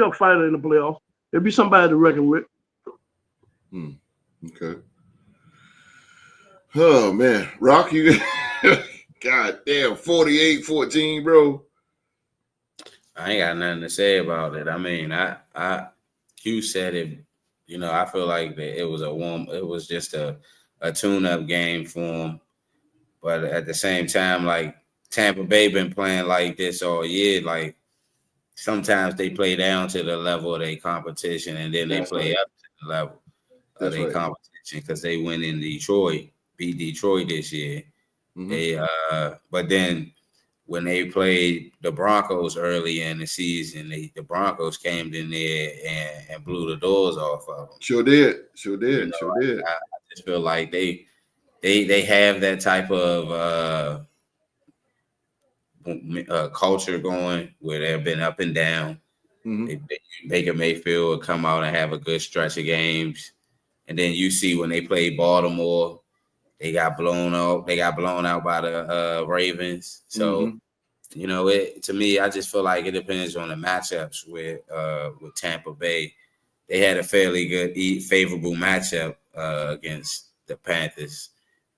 a fighter in the playoffs. There'll be somebody to reckon with. Okay. Oh man, Rock, you. God damn, 48-14, bro. I ain't got nothing to say about it. I mean, Q said it, I feel like that it was just a tune-up game for him. But at the same time, like Tampa Bay been playing like this all year. Like sometimes they play down to the level of their competition and then they play up to the level of their competition because they went in Detroit, beat Detroit this year. But then when they played the Broncos early in the season, the Broncos came in there and blew the doors off of them. Sure did. I just feel like they have that type of culture going where they've been up and down. Baker Mayfield will come out and have a good stretch of games, and then you see when they play Baltimore. They got blown out. They got blown out by the Ravens. So, to me, I just feel like it depends on the matchups with Tampa Bay. They had a fairly good, favorable matchup against the Panthers.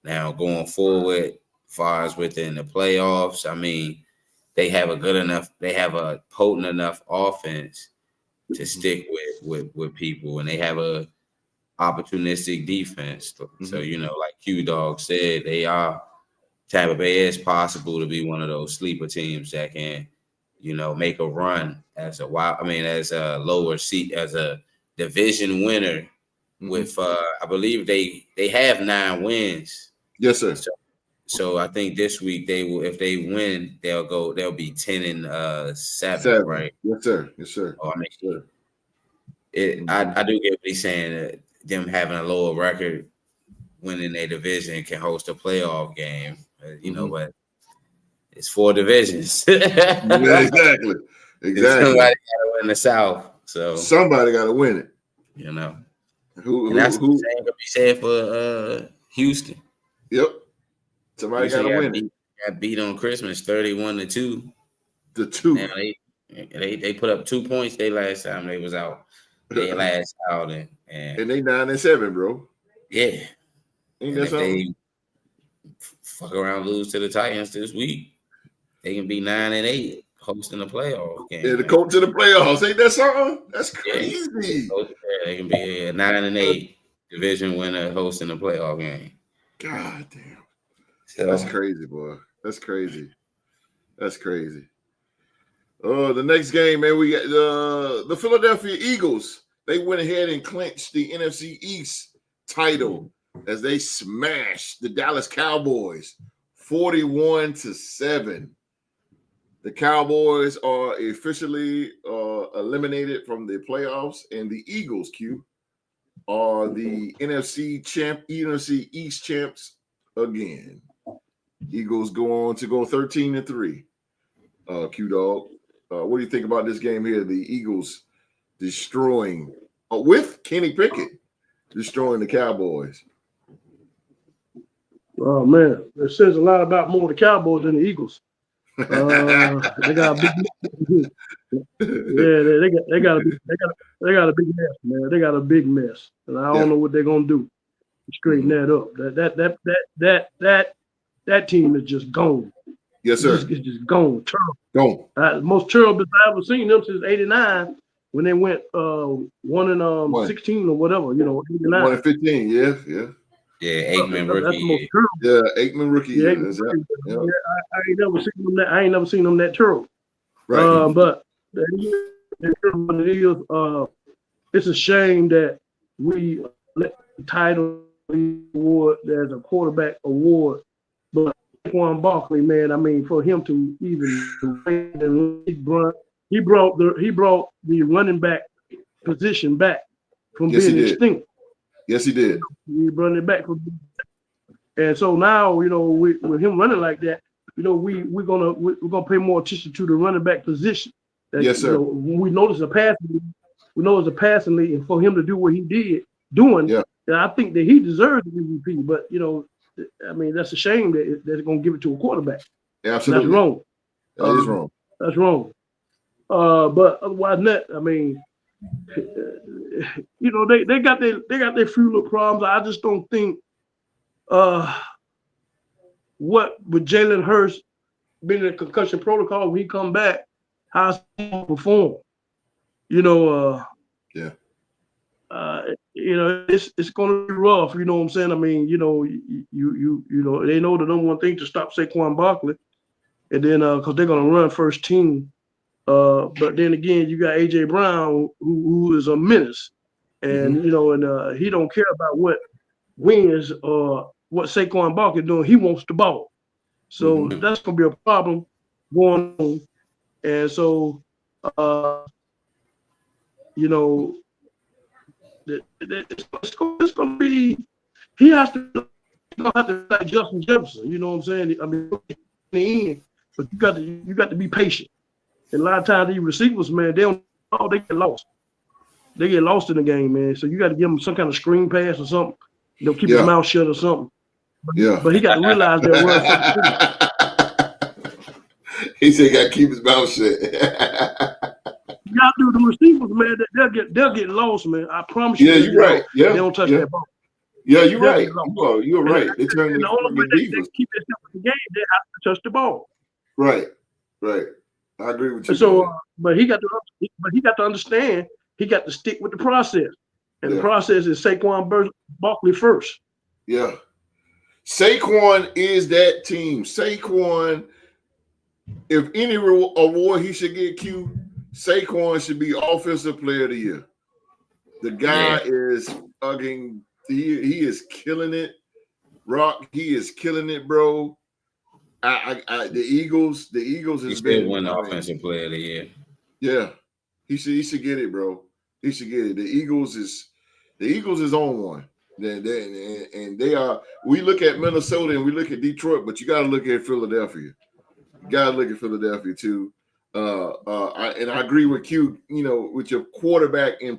Now, going forward, as far as within the playoffs, I mean, they have a potent enough offense to stick with people, and they have a opportunistic defense. So, like Q-Dog said, Tampa Bay is possible to be one of those sleeper teams that can, make a run as a lower seat, as a division winner with, I believe they have 9 wins. Yes, sir. So I think this week if they win, they'll be 10-7, right? Yes, sir. Oh, I mean, I do get what he's saying, that them having a lower record, winning their division can host a playoff game, but it's 4 divisions. Exactly. Exactly. Somebody got to win the South. So somebody got to win it. You know. Who? That's the same could be said for Houston. Yep. Somebody got to win it. Got beat on Christmas 31-2. The 2. Now they put up 2 points. They last time they was out. They last out and they 9-7, bro. Yeah. Ain't that something? They fuck around, lose to the Titans this week, they can be 9-8 hosting the playoff game. Yeah, the coach to the playoffs. Ain't that something? That's crazy. Yeah, they can be a 9-8 division winner hosting the playoff game. God damn. So, that's crazy, boy. That's crazy. That's crazy. Oh, the next game, man, we got the Philadelphia Eagles. They went ahead and clinched the NFC East title as they smashed the Dallas Cowboys 41-7. The Cowboys are officially eliminated from the playoffs, and the Eagles, Q, are the NFC East champs again. Eagles go on to go 13-3. Q Dog, what do you think about this game here? The Eagles destroying with Kenny Pickett destroying the Cowboys. Oh man, it says a lot about more the Cowboys than the Eagles. They got a big they got a big mess, man. They got a big mess, and I don't know what they're gonna do to straighten that up. That team is just gone. Yes, sir. It's just gone. Gone. Most terrible I've ever seen them since '89 when they went 1-16 or whatever. 89. 1-15. Yeah. Yeah, Aikman rookie. Yeah, Aikman rookie. Yeah, I ain't never seen them that terrible. Right. But it's a shame that we let the title award as a quarterback award, but Saquon Barkley, man, I mean, for him to even he brought the running back position back from being extinct. Yes, he did. He brought it back from, and so now with him running like that, we're gonna pay more attention to the running back position. Yes, sir. When we notice a passing lead, and for him to do what he did doing, I think that he deserves the MVP. But I mean, that's a shame that they're gonna give it to a quarterback. Absolutely, that's wrong. That is wrong. That's wrong. But otherwise, not. I mean, they got their few little problems. I just don't think what with Jalen Hurts being in a concussion protocol when he come back, how's he gonna perform? It's gonna be rough. You know what I'm saying? I mean, they know the number one thing to stop Saquon Barkley, and then because they're gonna run first team. But then again, you got AJ Brown, who is a menace, and he don't care about what wins or what Saquon Barkley doing. He wants the ball, so that's gonna be a problem going on. And so, it's gonna be. He's gonna have to like Justin Jefferson. You know what I'm saying? I mean, in the end, but you got to be patient. And a lot of times these receivers, man, they get lost. They get lost in the game, man. So you got to give them some kind of screen pass or something. Keep their mouth shut or something. But he got to realize that he said, "Got to keep his mouth shut." You got to do the receivers, man. They'll get lost, man. I promise you. Yeah, you're right. Yeah, they don't touch that ball. Yeah, you're right. You're right. They turn the only way they keep themselves in the game, they have to touch the ball. Right. I agree with you. So, but he got to understand. He got to stick with the process, and the process is Saquon Barkley first. Yeah, Saquon is that team. Saquon, if any award he should get, Q, Saquon should be Offensive Player of the Year. The guy is fucking. He is killing it. Rock, he is killing it, bro. The Eagles has been win Offensive Player of the Year. Yeah, he should get it, bro. He should get it. The Eagles is on one. And they are. We look at Minnesota and we look at Detroit, but you got to look at Philadelphia. You got to look at Philadelphia too. I agree with Q. You know, with your quarterback in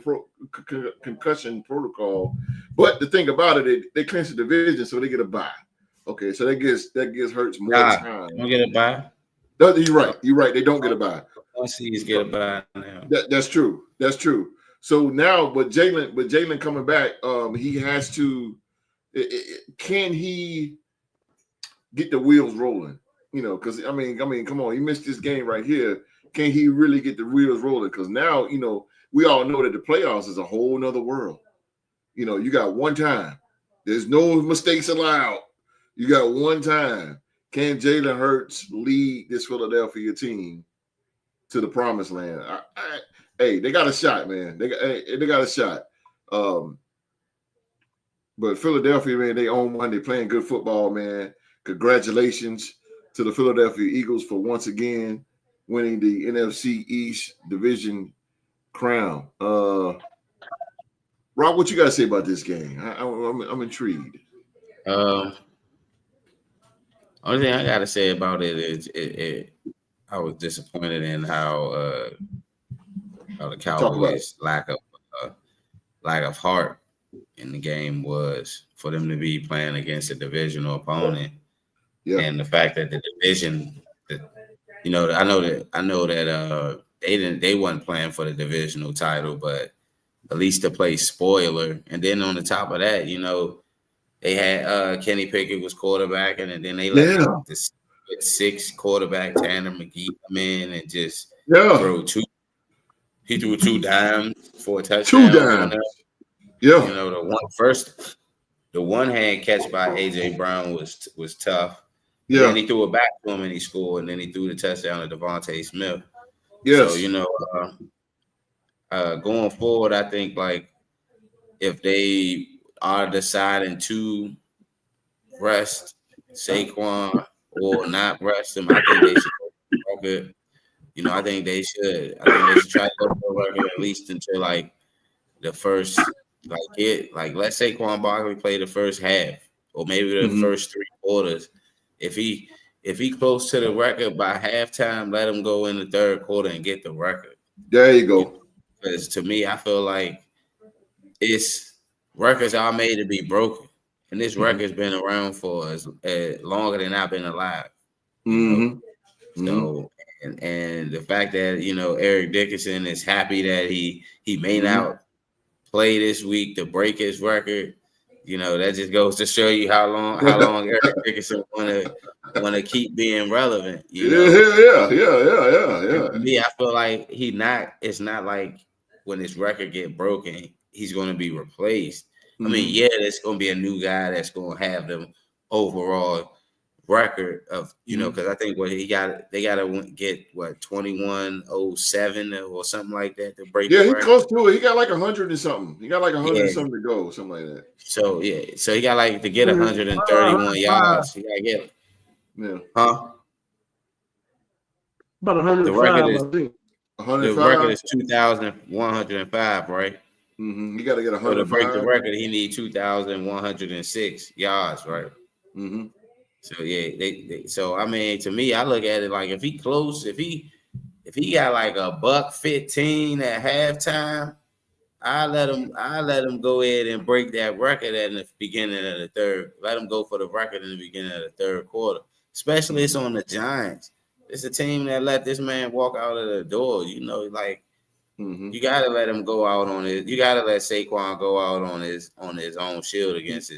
concussion protocol. But the thing about it, they clinch the division, so they get a bye. Okay, so that gives Hurts more time. Don't get a bye. No, you're right. You're right. They don't get a bye. Once he's get a bye now. That's true. That's true. So now, but Jalen coming back, he has to. Can he get the wheels rolling? You know, because I mean, come on, he missed this game right here. Can he really get the wheels rolling? Because now, you know, we all know that the playoffs is a whole nother world. You know, you got one time. There's no mistakes allowed. You got one time. Can Jalen Hurts lead this Philadelphia team to the promised land? Hey, they got a shot, man. They got a shot. But Philadelphia, man, they own one. They're playing good football, man. Congratulations to the Philadelphia Eagles for once again winning the NFC East division crown. Rob, what you got to say about this game? I'm intrigued. Only thing I got to say about it is I was disappointed in how the Cowboys' lack of heart in the game was for them to be playing against a divisional opponent. Yeah. And the fact that the division, you know, I know that they wasn't playing for the divisional title, but at least to play spoiler. And then on the top of that, you know, they had Kenny Pickett was quarterback, and then they let the 6 quarterback Tanner McGee come in and just throw 2. He threw 2 dimes for a touchdown. 2 dimes. Yeah. You know, the one hand catch by AJ Brown was tough. Yeah. And he threw it back to him and he scored, and then he threw the touchdown to Devontae Smith. Yes. So, you know, going forward, I think like if they are deciding to rest Saquon or not rest him, I think they should go record. You know, I think they should try to go for a record at least until like the first, let's say Saquon Barkley play the first half or maybe the first 3 quarters. If he close to the record by halftime, let him go in the 3rd quarter and get the record. There you go. Because to me, I feel like records are made to be broken, and this record's been around for as longer than I've been alive. So, and the fact that, you know, Eric Dickerson is happy that he may not play this week to break his record, you know, that just goes to show you how long Eric Dickerson wanna keep being relevant. You know? Yeah. For me, I feel like it's not like when his record get broken, he's going to be replaced. I mean, there's going to be a new guy that's going to have them overall record of, you know, because I think they got to get 2107 or something like that to break. Yeah, he's close to it. He got like 100 and something. He got like 100 and something to go, something like that. So so he got like to get 131 yards. He got to get it. Yeah. Huh? About 105. The record is 105. The record is 2,105, right? You got to get 105. So to break the record, he need 2,106 yards, right? So so I mean, to me, I look at it like if he close, if he got like $115 at halftime, I let him go ahead and break that record at the beginning of the 3rd. Let him go for the record in the beginning of the 3rd quarter. Especially it's on the Giants. It's a team that let this man walk out of the door. You know, like you gotta let him go out on it. You gotta let Saquon go out on his own shield against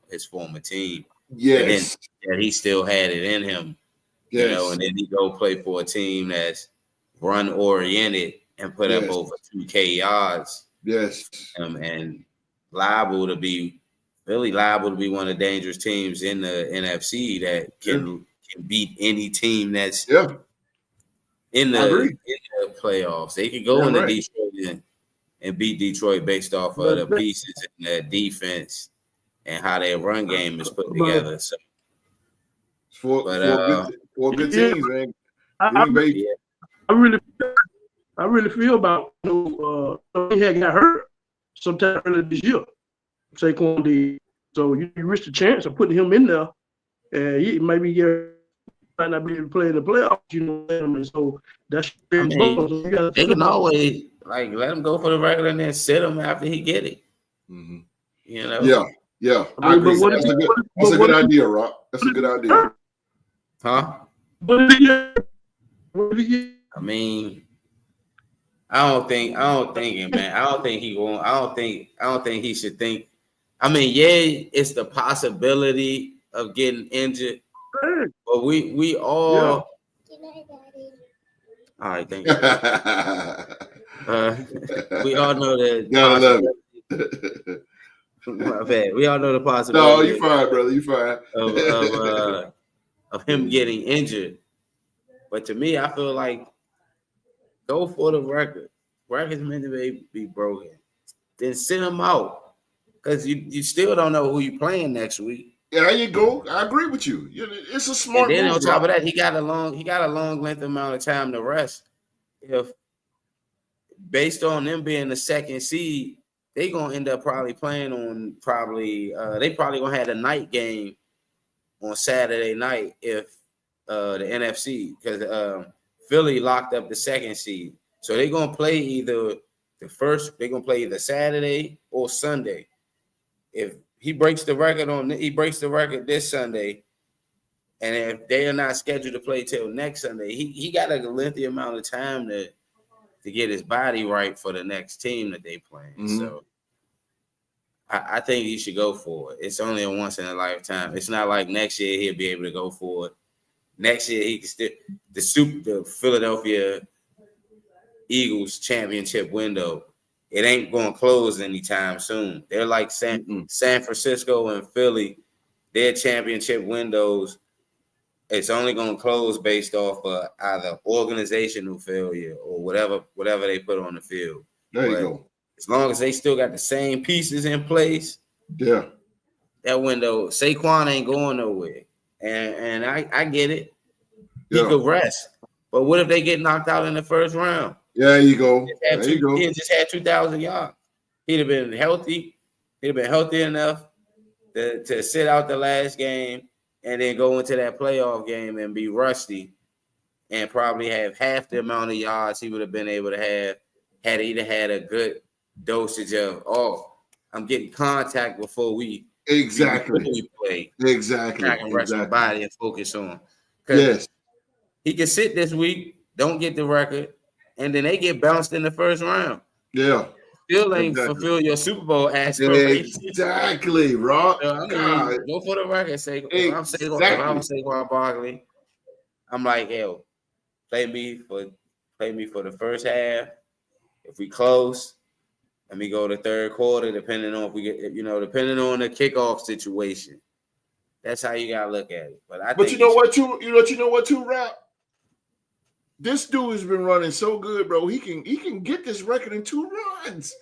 his former team. Yes. And then he still had it in him. Yes. You know, and then he go play for a team that's run oriented and put up over 2K yards. Yes. And liable to be one of the dangerous teams in the NFC that can beat any team that's in the playoffs. They could go into Detroit and beat Detroit based off of the pieces and their defense and how their run game is put together. So, four good teams, man. I really feel about he had got hurt sometime earlier this year. Saquon did. So you risk the chance of putting him in there, and he maybe might not be able to play in the playoffs, you know. And so that's I mean, they can always like let him go for the regular and then sit him after he get it. Mm-hmm. You know? Yeah. I agree. That's a good idea, Rock. That's a good idea. Huh? I mean, I don't think it, man. I don't think he should think. I mean, yeah, it's the possibility of getting injured, but we all. All right, thank you. We all know that. My bad. We all know the possibility. No, you fine, brother. You fine. Of him getting injured, but to me, I feel like go for the record. Record's meant to be broken. Then sit him out because you still don't know who you playing next week. Yeah, there you go. I agree with you. It's a smart. And then on top of that, he got a long length amount of time to rest. If based on them being the second seed, they gonna end up probably playing on they probably gonna have a night game on Saturday night if the NFC because Philly locked up the second seed, so they're gonna play either Saturday or Sunday. If he breaks the record this Sunday, and if they are not scheduled to play till next Sunday, he got a lengthy amount of time to get his body right for the next team that they playing. Mm-hmm. So I think he should go for it. It's only a once in a lifetime. It's not like next year he'll be able to go for it. Next year he can still the Philadelphia Eagles championship window. It ain't going to close anytime soon. They're like San Francisco and Philly. Their championship windows. It's only going to close based off of either organizational failure or whatever they put on the field. There you go. As long as they still got the same pieces in place, yeah, that window, Saquon ain't going nowhere. And I get it. He could rest. But what if they get knocked out in the first round? Yeah, there you go. He just had 2,000 yards. He'd have been healthy. He'd have been healthy enough to sit out the last game and then go into that playoff game and be rusty and probably have half the amount of yards he would have been able to have had he had a good dosage of, I'm getting contact before we play. Exactly. I can rest my body and focus on. Yes. He can sit this week, don't get the record, and then they get bounced in the first round. Yeah. Still ain't fulfill your Super Bowl aspirations. Exactly, Rock. So, go for the record. If I'm Saquon Barkley, I'm like, play me for the first half. If we close, let me go to third quarter, depending on if we get, depending on the kickoff situation. That's how you gotta look at it. But you know what too, Rock? This dude has been running so good, bro. He can get this record in 2 runs.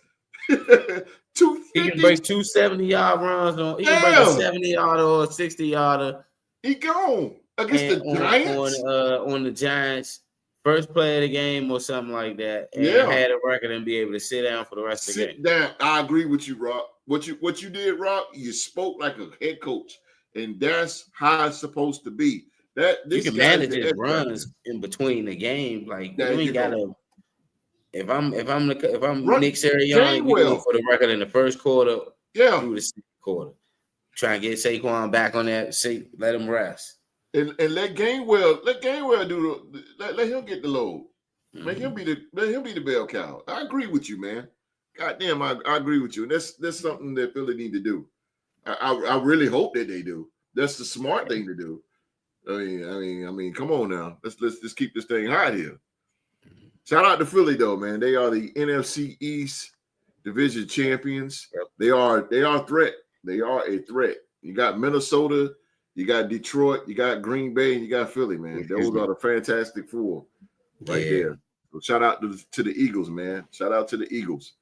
250. He can break 2 70-yard runs he can break a 70-yarder or a 60-yarder. He gone against the Giants on the Giants. First play of the game or something like that, and had a record and be able to sit down for the rest of the game. Sit down. I agree with you, Rock. What you did, Rock, you spoke like a head coach, and that's how it's supposed to be. You can manage his runs in between the game. Like you ain't gotta. If I'm Nick Sirianni, we go for the record in the first quarter. Yeah, through the second quarter. Try and get Saquon back on that. Let him rest. And let Gainwell let him get the load. Mm-hmm. Let him be the bell cow. I agree with you, man. Goddamn, I agree with you. And that's something that Philly need to do. I really hope that they do. That's the smart thing to do. I mean, come on now. Let's just keep this thing hot here. Shout out to Philly though, man. They are the NFC East division champions. Yep. They are a threat. They are a threat. You got Minnesota, you got Detroit, you got Green Bay, and you got Philly, man. Those are the fantastic four right there. So shout out to the Eagles, man. Shout out to the Eagles.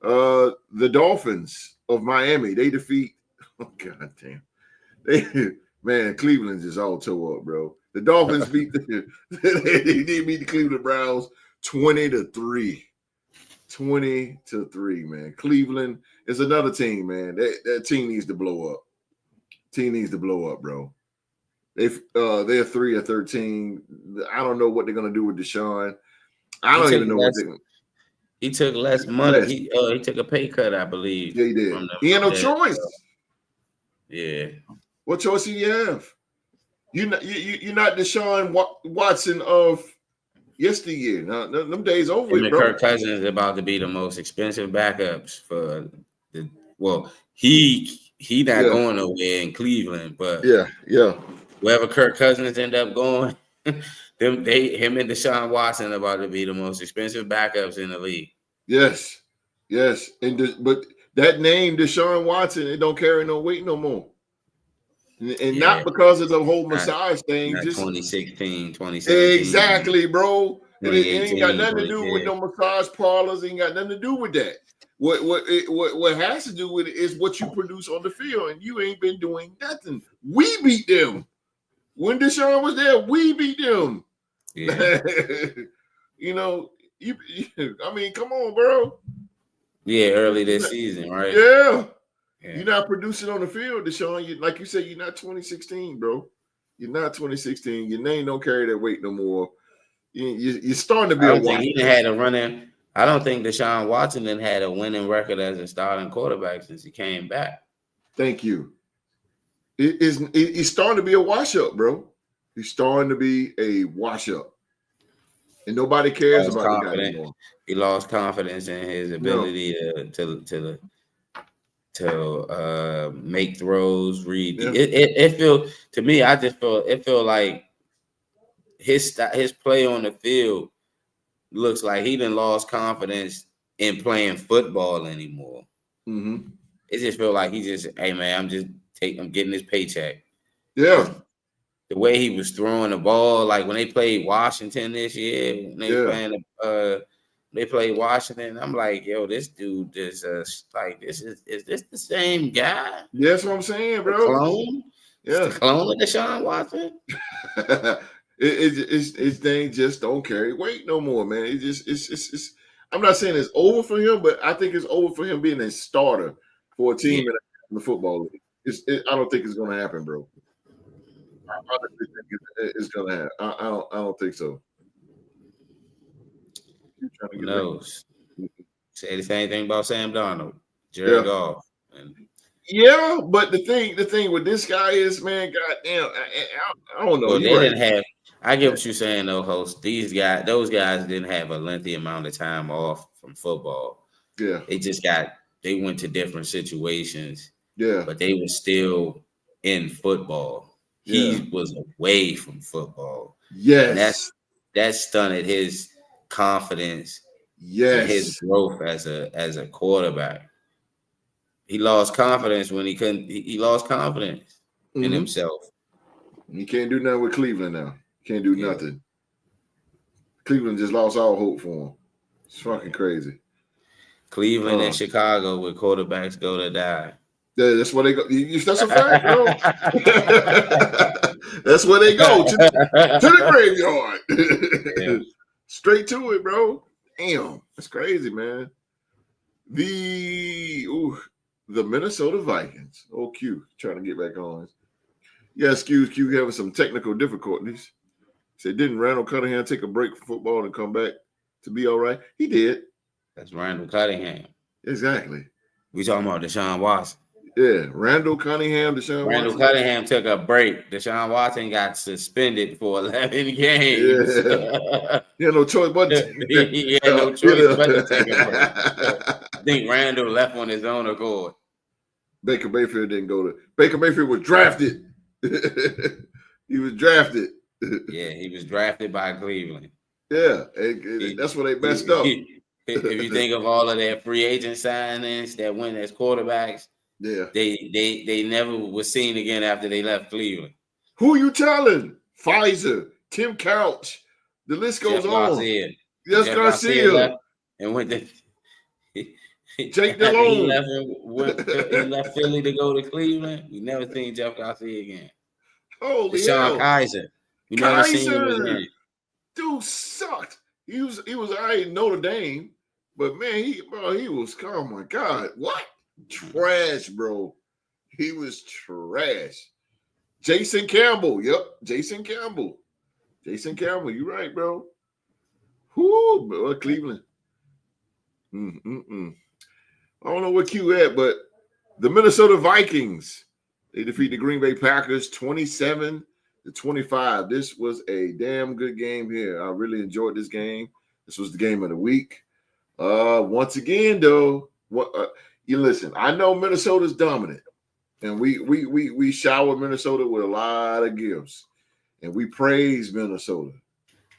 The Dolphins of Miami, they defeat. Oh God damn. Man, Cleveland's just all tore up, bro. The Dolphins beat they did beat the Cleveland Browns 20-3. 20-3, man. Cleveland is another team, man. That team needs to blow up. Team needs to blow up, bro. They're 3-13. I don't know what they're gonna do with Deshaun. I don't even know what they're gonna. He took less money. He took a pay cut, I believe. Yeah, he did. He had no choice. Yeah. What choice do you have? You're not Deshaun Watson of yesteryear. Now, them days over with, bro. Kirk Cousins is about to be the most expensive backups for the. Well, he not going nowhere in Cleveland, but wherever Kirk Cousins end up going, him and Deshaun Watson are about to be the most expensive backups in the league. Yes, but that name Deshaun Watson, it don't carry no weight no more. And not because of the whole massage thing. Just 2016, 2017. Exactly, bro. It ain't got nothing to do with no massage parlors. It ain't got nothing to do with that. What has to do with it is what you produce on the field, and you ain't been doing nothing. We beat them. When Deshaun was there, we beat them. Yeah. I mean, come on, bro. Yeah, early this season, right? Yeah. You're not producing on the field, Deshaun. Like you said, you're not 2016, bro. You're not 2016. Your name don't carry that weight no more. You're starting to be a He had a running. I don't think Deshaun Watson had a winning record as a starting quarterback since he came back. Thank you. He's starting to be a wash-up, bro. He's starting to be a wash-up. And nobody cares about the guy anymore. He lost confidence in his ability to make throws, read. Yeah. It feel to me. I just feel like his play on the field looks like he done lost confidence in playing football anymore. Mm-hmm. It just feel like he just, hey man, I'm getting this paycheck. Yeah. The way he was throwing the ball, like when they played Washington this year, when they played Washington, I'm like, yo, this dude is is this the same guy? Yeah, that's what I'm saying, bro. The clone? Yeah. The clone of Deshaun Watson? His thing just don't carry weight no more, man. It's I'm not saying it's over for him, but I think it's over for him being a starter for a team in the football league. I don't think it's going to happen, bro. I honestly think it's going to happen. I don't think so. Who knows? Say the same thing about Sam Darnold, Jared Goff. Yeah, but the thing with this guy is, man, goddamn, I don't know. Well, they didn't have. I get what you're saying, though, host. Those guys didn't have a lengthy amount of time off from football. Yeah, they went to different situations. Yeah, but they were still in football. He was away from football. Yes, and that stunted his confidence. Yes, and his growth as a quarterback. He lost confidence when he couldn't. He lost confidence in himself. He can't do nothing with Cleveland now. Can't do nothing. Cleveland just lost all hope for him. It's fucking crazy. Cleveland and Chicago, where quarterbacks go to die. Yeah, that's where they go. That's a fact, bro. That's where they go to the graveyard. Straight to it, bro. Damn, that's crazy, man. The Minnesota Vikings. Oh, Q, trying to get back on. Yeah, excuse Q having some technical difficulties. Said, didn't Randall Cunningham take a break from football and come back to be all right? He did. That's Randall Cunningham. Exactly. We talking about Deshaun Watson. Yeah, Randall Cunningham, Randall Cunningham took a break. Deshaun Watson got suspended for 11 games. Yeah. He had no choice but to he had no choice but to take a break. I think Randall left on his own accord. Baker Mayfield didn't go to. Baker Mayfield was drafted. He was drafted. Yeah, he was drafted by Cleveland. Yeah, that's where they messed up. If you think of all of their free agent signings that went as quarterbacks, yeah, they never were seen again after they left Cleveland. Who you telling? Pfizer, Tim Couch, the list goes on. Yes, Garcia. And went to Jake Delhomme. He left Philly to go to Cleveland. We never seen Jeff Garcia again. Holy Deshaun Kaiser. We never seen him again. Dude sucked. He was all right in Notre Dame, but man, he was, oh my God, what? Trash, bro. He was trash. Jason Campbell. Yep, Jason Campbell. Jason Campbell, you right, bro. Whoo, bro, Cleveland. I don't know where Q at, but the Minnesota Vikings, they defeat the Green Bay Packers 27-25. This was a damn good game here. I really enjoyed this game. This was the game of the week. Once again, though, you listen, I know Minnesota's dominant, and we shower Minnesota with a lot of gifts, and we praise Minnesota.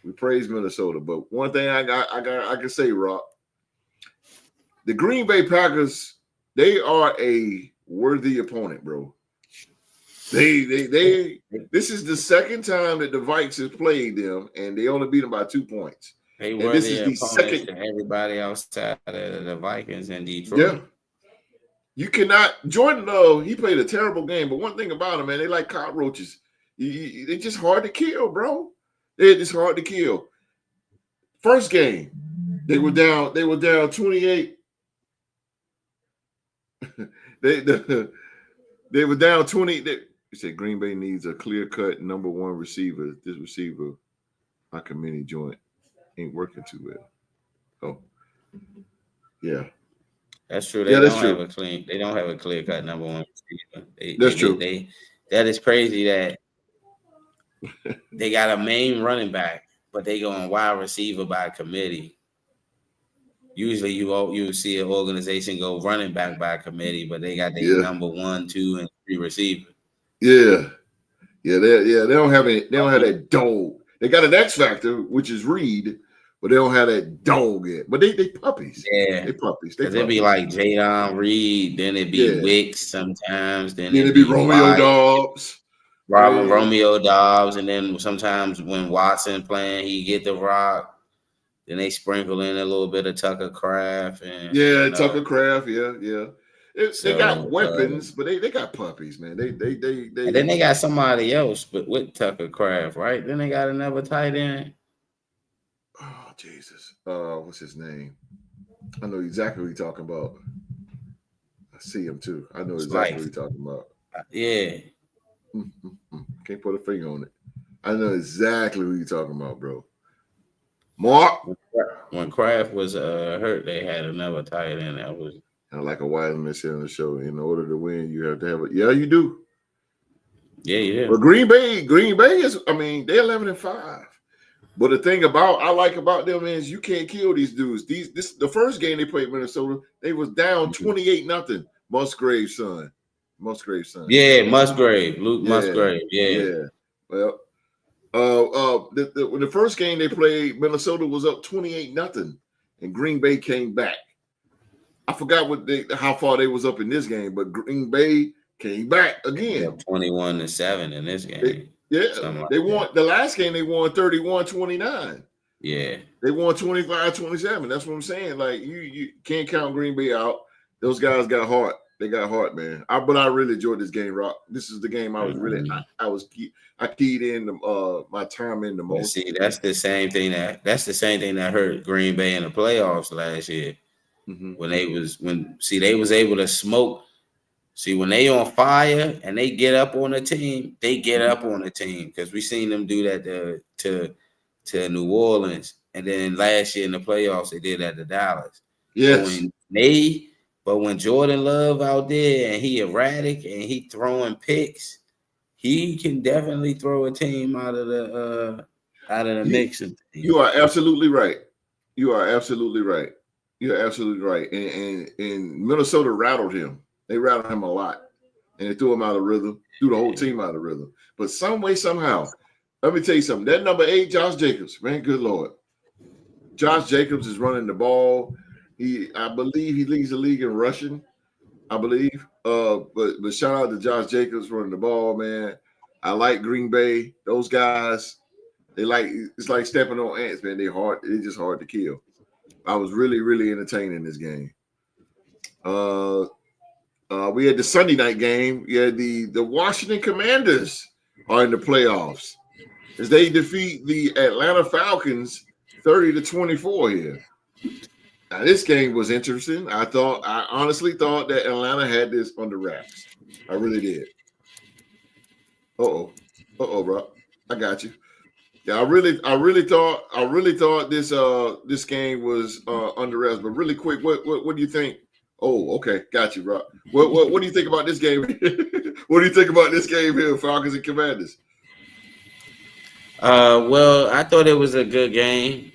But one thing I can say, Rock, the Green Bay Packers, they are a worthy opponent, bro. This is the second time that the Vikes have played them, and they only beat them by 2 points. They were this the is the opponents second. to everybody outside of the Vikings in Detroit. Yeah. You cannot. Jordan Love, he played a terrible game, but one thing about him, man, they like cockroaches. They're just hard to kill, bro. They're just hard to kill. First game, they were down 28. they were down 20. You said Green Bay needs a clear-cut number one receiver. This receiver, like a mini joint, ain't working too well. Oh, yeah. That's true. They don't have a clear-cut number one receiver. That's true. That is crazy that they got a main running back, but they go on wide receiver by committee. Usually you see an organization go running back by committee, but they got their number 1, 2, and 3 receiver. Yeah. They don't have that dog. They got an X factor, which is Reed, but they don't have that dog yet. But they puppies. Yeah. They puppies. Because it'd be like Jadon Reed, then it'd be Wicks sometimes, then it'd be Romeo Dobbs. Romeo Dobbs, and then sometimes when Watson playing, he get the rock. Then they sprinkle in a little bit of Tucker Kraft. And, Tucker Kraft, yeah. They got weapons, but they got puppies, man. They and then they got somebody else, but with Tucker Kraft, right? Then they got another tight end. Oh, Jesus. What's his name? I know exactly what you're talking about. I see him too. I know exactly what you're talking about. Yeah. Can't put a finger on it. I know exactly what you're talking about, bro. Mark. When Kraft was hurt, they had another tight end that was like a Wiseman said on the show. In order to win, you have to have it. Yeah, you do. Yeah, you do. But Green Bay is. I mean, they're 11-5. But the thing I like about them is you can't kill these dudes. The first game they played Minnesota, they was down 28-0. Musgrave's son. Yeah, Musgrave. Luke Musgrave. Yeah. Well, when the first game they played, Minnesota was up 28-0, and Green Bay came back. I forgot how far they was up in this game, but Green Bay came back again. 21-7 in this game. They won the last game. They won 31-29. Yeah, they won 25-27. That's what I'm saying. Like you can't count Green Bay out. Those guys got heart. They got heart, man. But I really enjoyed this game, Rock. This is the game I was really. I keyed in my time in the most. See, that's the same thing that hurt Green Bay in the playoffs last year. When they was able to smoke. See, when they on fire and they get up on the team, because we seen them do that to New Orleans, and then last year in the playoffs they did that to Dallas. Yes. But when Jordan Love out there and he erratic and he throwing picks, he can definitely throw a team out of the mix. You are absolutely right. And Minnesota rattled him. They rattled him a lot, and they threw him out of rhythm, threw the whole team out of rhythm. But some way, somehow, let me tell you something. That number 8, Josh Jacobs, man, good Lord. Josh Jacobs is running the ball. I believe he leads the league in rushing. I believe. But shout out to Josh Jacobs running the ball, man. I like Green Bay. Those guys, it's like stepping on ants, man. They're just hard to kill. I was really, really entertaining this game. We had the Sunday night game. We had the Washington Commanders are in the playoffs as they defeat the Atlanta Falcons 30-24 here. Now, this game was interesting. I honestly thought that Atlanta had this under wraps. I really did. Bro. I got you. Yeah, I really thought this game was under rest. But really quick, what do you think? Oh, okay, got you, bro. What do you think about this game? What do you think about this game here, Falcons and Commanders? Well, I thought it was a good game.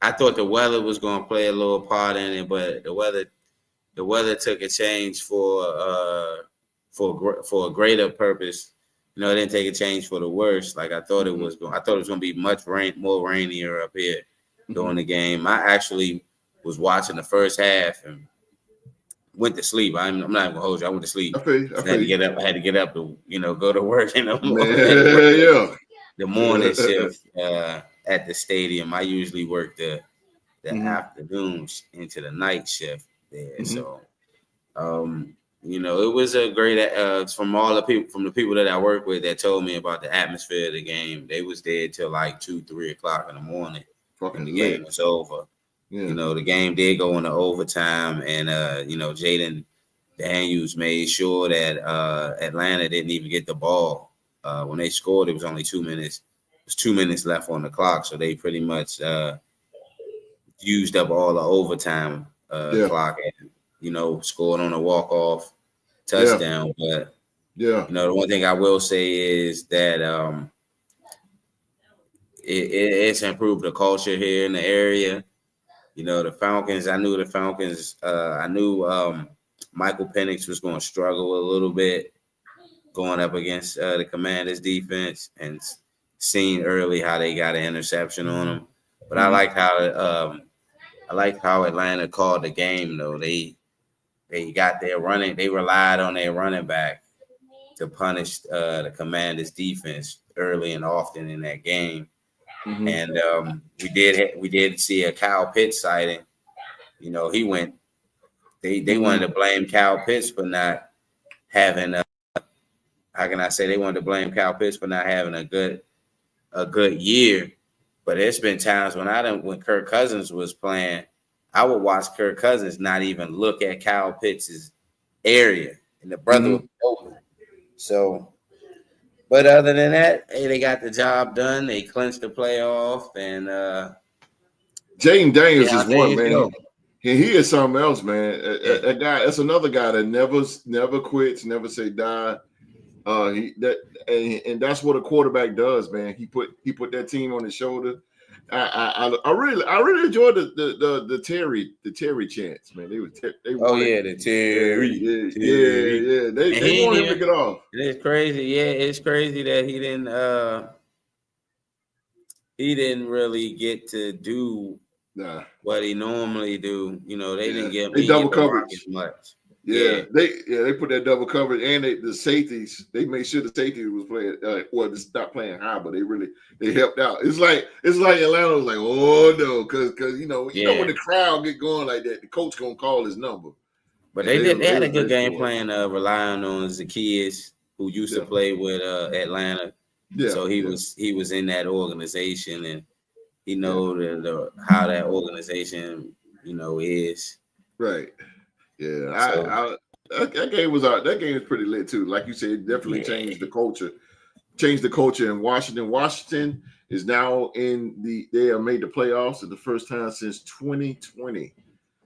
I thought the weather was going to play a little part in it, but the weather took a change for a greater purpose. It didn't take a change for the worse. Like I thought it was going. I thought it was going to be more rainier up here during the game. I actually was watching the first half and went to sleep. I'm not even gonna hold you. I went to sleep. I had to get up. I had to get up to go to work. The morning shift at the stadium. I usually work the afternoons into the night shift there. So, it was a great from the people that I work with that told me about the atmosphere of the game. They was there till like 2-3 o'clock in the morning. Fucking the game was over. Yeah. The game did go into overtime, and Jaden Daniels made sure that Atlanta didn't even get the ball. When they scored, it was only 2 minutes. It was 2 minutes left on the clock, so they pretty much used up all the overtime clock and scored on a walk-off touchdown. But the one thing I will say is that it's improved the culture here in the area. The Falcons, I knew Michael Penix was going to struggle a little bit going up against the Commanders defense, and seen early how they got an interception on him. But I liked how Atlanta called the game, though. They got their running. They relied on their running back to punish the Commanders defense early and often in that game. And we did see a Kyle Pitts sighting. He went. They wanted to blame Kyle Pitts for not having how can I say, they wanted to blame Kyle Pitts for not having a good year. But there's been times when Kirk Cousins was playing, I would watch Kirk Cousins not even look at Kyle Pitts' area, and the brother was open. So. But other than that, hey, they got the job done. They clinched the playoff, and Jaden Daniels is one, man. He is something else, man. That guy, that's another guy that never quits, never say die. And that's what a quarterback does, man. He put that team on his shoulder. I really enjoyed the Terry chants, man. The Terry. Yeah. They want him to get off. It's crazy. Yeah, it's crazy that he didn't really get to do what he normally do. They didn't give him double coverage as much. Yeah, they put that double coverage, and the safeties. They made sure the safety was playing. Not playing high, but they helped out. It's like Atlanta was like, oh no, because when the crowd get going like that, the coach gonna call his number. But they had a good game plan, relying on Zacchaeus, who used to play with Atlanta. Yeah, so he was in that organization, and he know how that organization is. Right. Yeah, that game was out. That game was pretty lit too. Like you said, it definitely changed the culture. Changed the culture in Washington. Washington is now they have made the playoffs for the first time since 2020.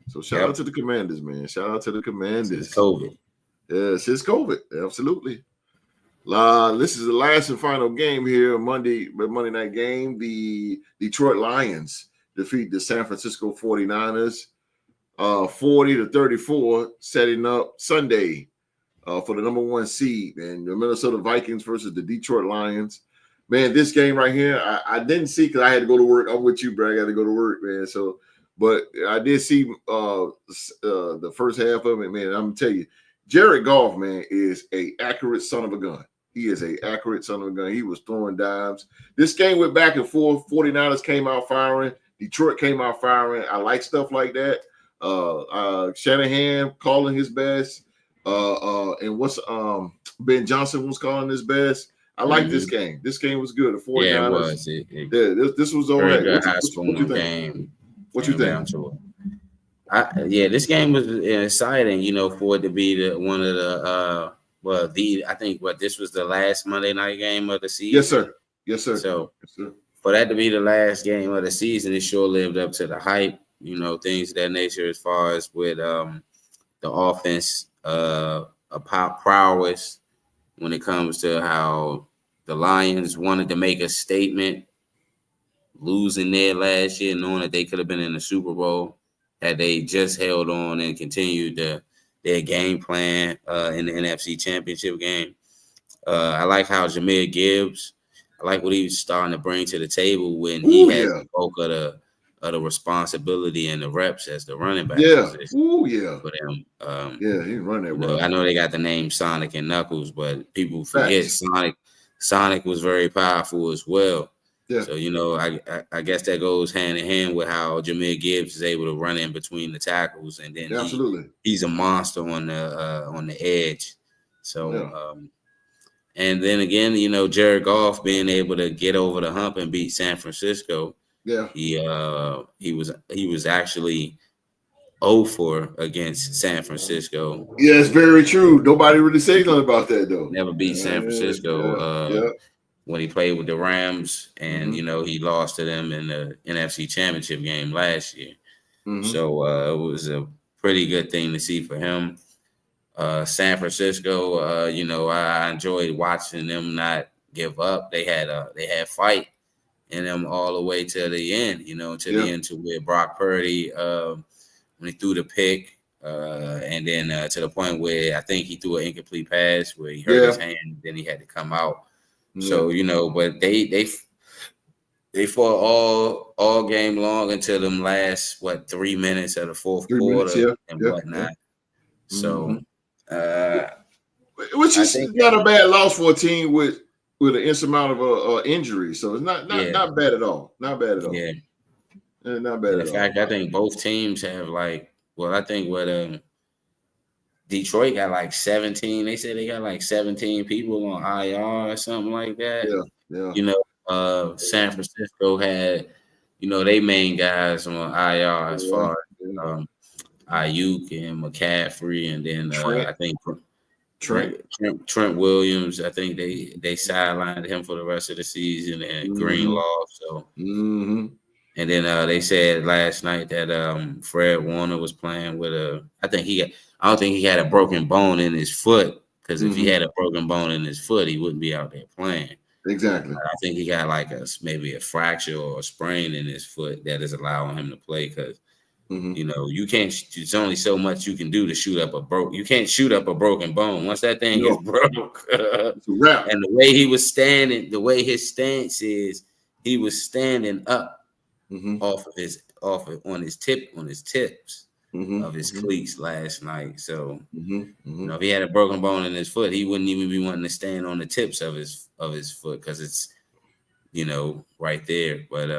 So shout out to the Commanders, man. Shout out to the Commanders. Since COVID. Yeah, since COVID. Absolutely. This is the last and final game here, Monday night game. The Detroit Lions defeat the San Francisco 49ers. 40-34, setting up Sunday for the number 1 seed, and the Minnesota Vikings versus the Detroit Lions. Man, this game right here, I didn't see because I had to go to work. I'm with you, bro. I got to go to work, man. So, but I did see the first half of it, man. I'm gonna tell you, Jared Goff, man, is a accurate son of a gun. He is a accurate son of a gun. He was throwing dimes. This game went back and forth. 49ers came out firing. Detroit came out firing. I like stuff like that. Shanahan calling his best, and what's Ben Johnson was calling his best. I like this game. This game was good. The 49ers. Yeah, it was. This was all right. What you think? What you think? This game was exciting. For it to be one of the well, I think this was the last Monday night game of the season. Yes, sir. Yes, sir. So yes, sir. For that to be the last game of the season, it sure lived up to the hype. Things of that nature as far as with the offense, prowess when it comes to how the Lions wanted to make a statement, losing there last year, knowing that they could have been in the Super Bowl, had they just held on and continued their game plan in the NFC Championship game. I like how Jahmyr Gibbs, I like what he was starting to bring to the table when he had the bulk of the responsibility and the reps as the running back. Ooh, yeah. For them. He's running that well. I know they got the name Sonic and Knuckles, but people forget Sonic was very powerful as well. Yeah. So, I guess that goes hand in hand with how Jahmyr Gibbs is able to run in between the tackles, and then he's a monster on the edge. So, and then again, Jared Goff being able to get over the hump and beat San Francisco. Yeah, he was actually 0-4 against San Francisco. Yeah, it's very true. Nobody really says nothing about that though. Never beat San Francisco. When he played with the Rams, and he lost to them in the NFC Championship game last year. So it was a pretty good thing to see for him. San Francisco, I enjoyed watching them not give up. They had fight in them all the way to the end. The end to where Brock Purdy when he threw the pick, and then to the point where I think he threw an incomplete pass where he hurt his hand, and then he had to come out. So but they fought all game long until them last 3 minutes of the fourth quarter and whatnot. So, which is not a bad loss for a team with an insurmountable injury. So it's not bad at all. Not bad at all. Yeah, not bad at all. In fact, I think both teams have I think what Detroit got 17. They said they got 17 people on IR or something like that. Yeah. San Francisco had, they main guys on IR as far as Ayuk and McCaffrey, and then I think Trent Williams. I think they sidelined him for the rest of the season, and Greenlaw. So. And then they said last night that Fred Warner was playing with I don't think he had a broken bone in his foot, because if he had a broken bone in his foot, he wouldn't be out there playing. Exactly. I think he got maybe a fracture or a sprain in his foot that is allowing him to play, because you can't. There's only so much you can do to shoot up you can't shoot up a broken bone. Once that thing is broke, it's a wrap. And the way he was standing, the way his stance is, he was standing up. On his tips of his cleats last night. So if he had a broken bone in his foot, he wouldn't even be wanting to stand on the tips of his foot, because it's right there. But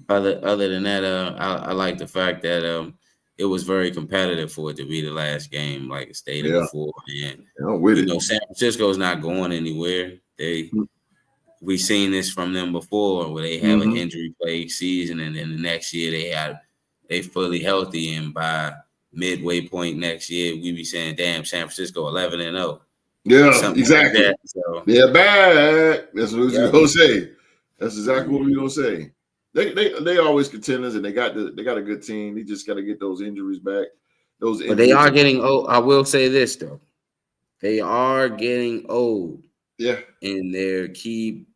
other than that, I like the fact that it was very competitive for it to be the last game, like it stated before. And San Francisco is not going anywhere. We've seen this from them before, where they have an injury-plagued season, and then the next year they fully healthy, and by midway point next year, we be saying, "Damn, San Francisco 11-0." Yeah, something exactly. Like that. So, they're back. That's what we're gonna say. That's exactly what we're gonna say. They always contenders, and they got a good team. They just got to get those injuries back. But they are getting old. I will say this though, they are getting old. Yeah, in their key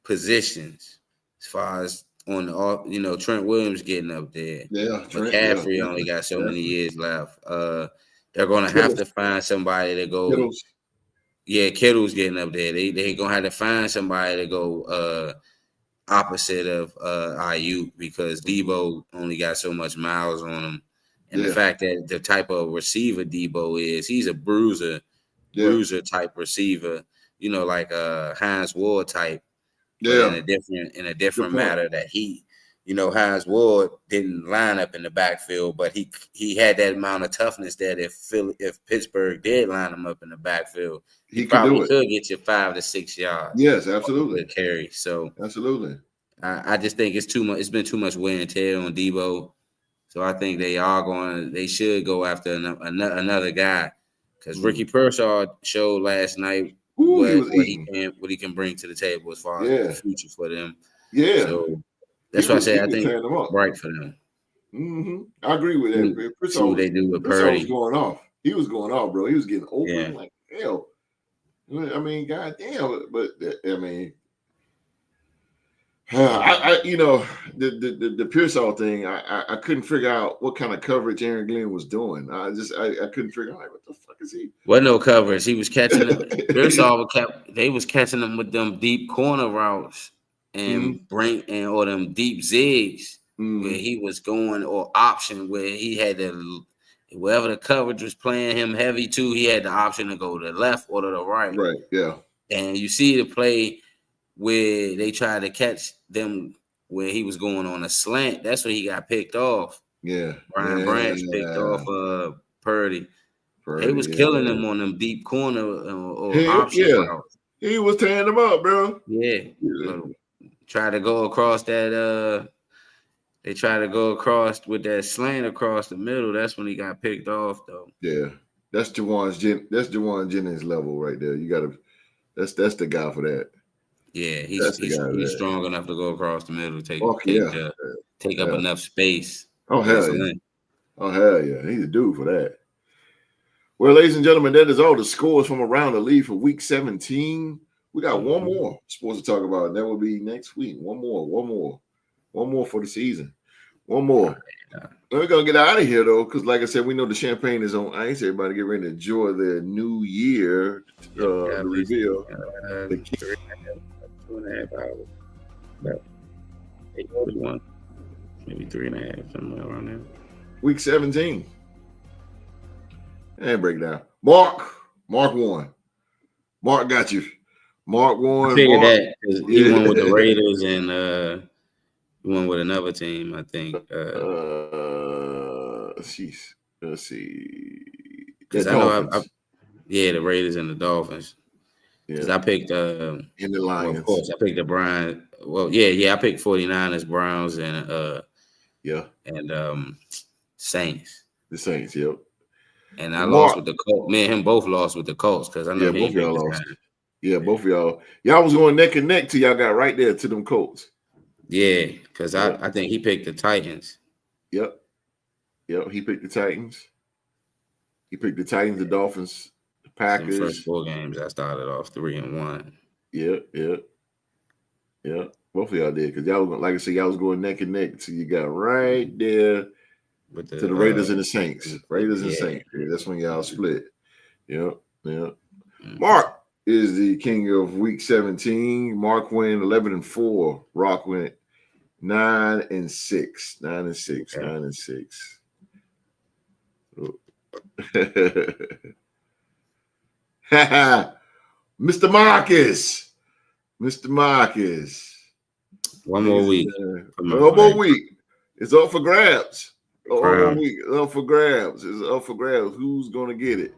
positions, as far as on the Trent Williams getting up there. Yeah, McCaffrey only got so many years left. They're gonna have to find somebody to go. Kittles. Yeah, Kittle's getting up there. They gonna have to find somebody to go opposite of Ayuk, because Debo only got so much miles on him, and the fact that the type of receiver Debo is, he's a bruiser type receiver, like Hines Ward type. In a different matter that Hines Ward didn't line up in the backfield, but he had that amount of toughness that if Pittsburgh did line him up in the backfield, he probably could get you 5 to 6 yards. Yes, absolutely. Carry. So absolutely. I just think it's too much. It's been too much wear and tear on Debo. So I think they should go after another guy because Ricky Pearsall showed last night what he can bring to the table as far as the future for them. Yeah. So that's why I say I think it's bright for them. Mm-hmm. I agree with that. See what they do with Purdy. Was going off. He was going off, bro. He was getting open like hell. I mean, goddamn. But I mean, the Pearsall thing. I couldn't figure out what kind of coverage Aaron Glenn was doing. I couldn't figure out what the fuck is he? Wasn't no coverage. He was catching them. Pearsall they was catching them with them deep corner routes and or them deep zigs. Where he was going or option where he had to wherever the coverage was playing him heavy to, he had the option to go to the left or to the right. Right, yeah. And you see the play where they tried to catch them where he was going on a slant. That's where he got picked off. Yeah. Brian Branch picked off Purdy. They was killing him on them deep corner or option routes. He was tearing them up, bro. Yeah. Try to go across that they try to go across with that slant across the middle. That's when he got picked off, though. Yeah, that's Jawan Jennings level right there. You gotta, that's the guy for that. Yeah, he's strong enough to go across the middle, take up enough space. Oh hell yeah! Oh hell yeah! He's a dude for that. Well, ladies and gentlemen, that is all the scores from around the league for Week 17. We got one more sports to talk about, and that will be next week. One more for the season. One more. We're going to get out of here, though, because like I said, we know the champagne is on ice. Everybody get ready to enjoy their new year. The reveal. 2.5 hours. About 8:41. Maybe 3.5, somewhere around there. Week 17. And break down. Mark won. Mark got you. Mark won. I figured that because he won with the Raiders and he won with another team, I think. Let's see. Because I know the Raiders and the Dolphins. Because I picked in the Lions. Well, of course, I picked the Browns. Well, I picked 49ers, Browns, and Saints. The Saints, yep. And I lost with the Colts. Me and him both lost with the Colts because I know both of y'all lost. Yeah, both of y'all. Y'all was going neck and neck till y'all got right there to them Colts. Yeah, because I think he picked the Titans. Yep, he picked the Titans. He picked the Titans, the Dolphins, the Packers. The first 4 games, I started off 3-1. Yeah. Both of y'all did because y'all, like I said, y'all was going neck and neck till you got right there to the Raiders and the Saints. Raiders and Saints. Yeah, that's when y'all split. Yep. Mark is the king of Week 17. Mark went 11-4. Rock went 9-6. 9-6. Okay. 9-6. Mr. Marcus. One more week. One more week. It's up for grabs. It's up for grabs. Who's going to get it?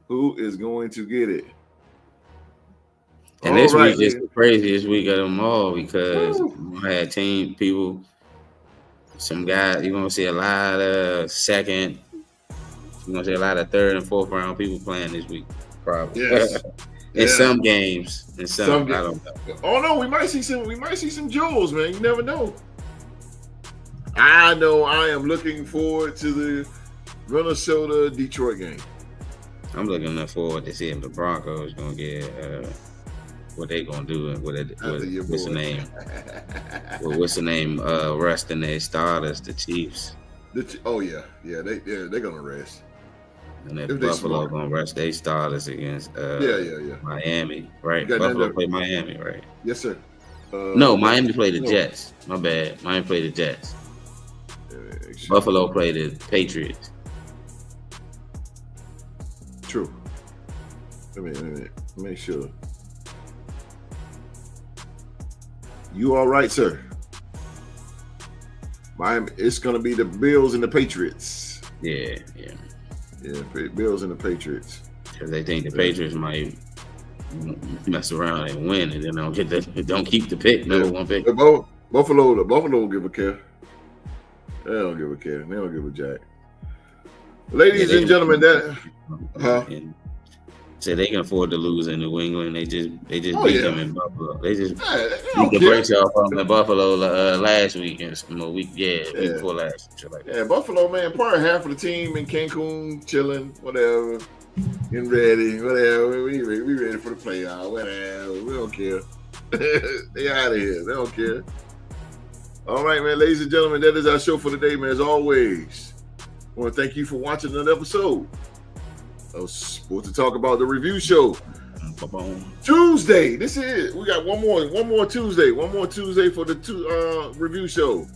Who is going to get it? And this week is the craziest week of them all because I had people, some guys, you're going to see a lot of second, you're going to see a lot of third and fourth round people playing this week, probably. Yes. In some games. I don't know. Oh no, we might see some jewels, man. You never know. I know I am looking forward to the Minnesota-Detroit game. I'm looking forward to see if the Broncos going to get what they going to do and what's the name resting their starters, the Chiefs. They're going to rest. And if Buffalo going to rest their starters against Miami, right? Buffalo play Miami, right? Yes, sir. No, Miami played the Jets. My bad. Miami played the Jets. Buffalo played the Patriots. True. Let me make sure. You all right, sir? Miami. It's going to be the Bills and the Patriots. Yeah. Yeah, Bills and the Patriots. Because they think the Patriots might mess around and win, and then don't keep the pick, number one pick. Buffalo will give a care. They don't give a care. They don't give a jack. Ladies and gentlemen, so they can afford to lose in New England. They just beat them in Buffalo. They just beat the brakes off them in Buffalo last week week before last. Shit like that. Yeah, Buffalo, man, probably half of the team in Cancun, chilling, whatever, getting ready, whatever. We ready for the playoff, whatever. We don't care. They out of here. They don't care. All right, man, ladies and gentlemen, that is our show for today, man. As always, I want to thank you for watching another episode of Sports to Talk About, the review show. Tuesday. This is we got one more Tuesday for the review show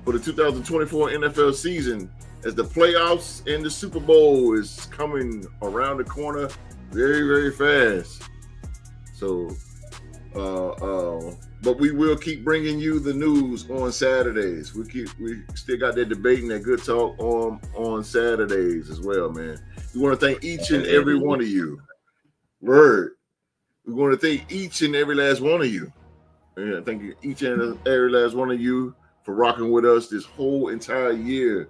for the 2024 NFL season, as the playoffs and the Super Bowl is coming around the corner very, very fast. So but we will keep bringing you the news on Saturdays. We still got that debate and that good talk on Saturdays as well, man. We want to thank each and every one of you. Word. We want to thank each and every last one of you. Yeah, thank you, each and every last one of you, for rocking with us this whole entire year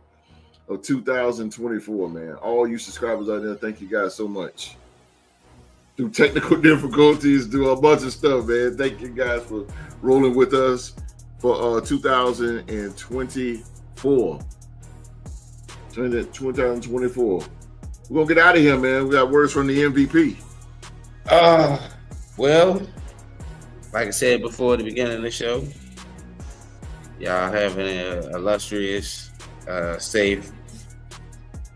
of 2024, man. All you subscribers out there, thank you guys so much. Through technical difficulties, do a bunch of stuff, man. Thank you guys for rolling with us for 2024. 2024. We're going to get out of here, man. We got words from the MVP. Well, like I said before at the beginning of the show, y'all having an illustrious, safe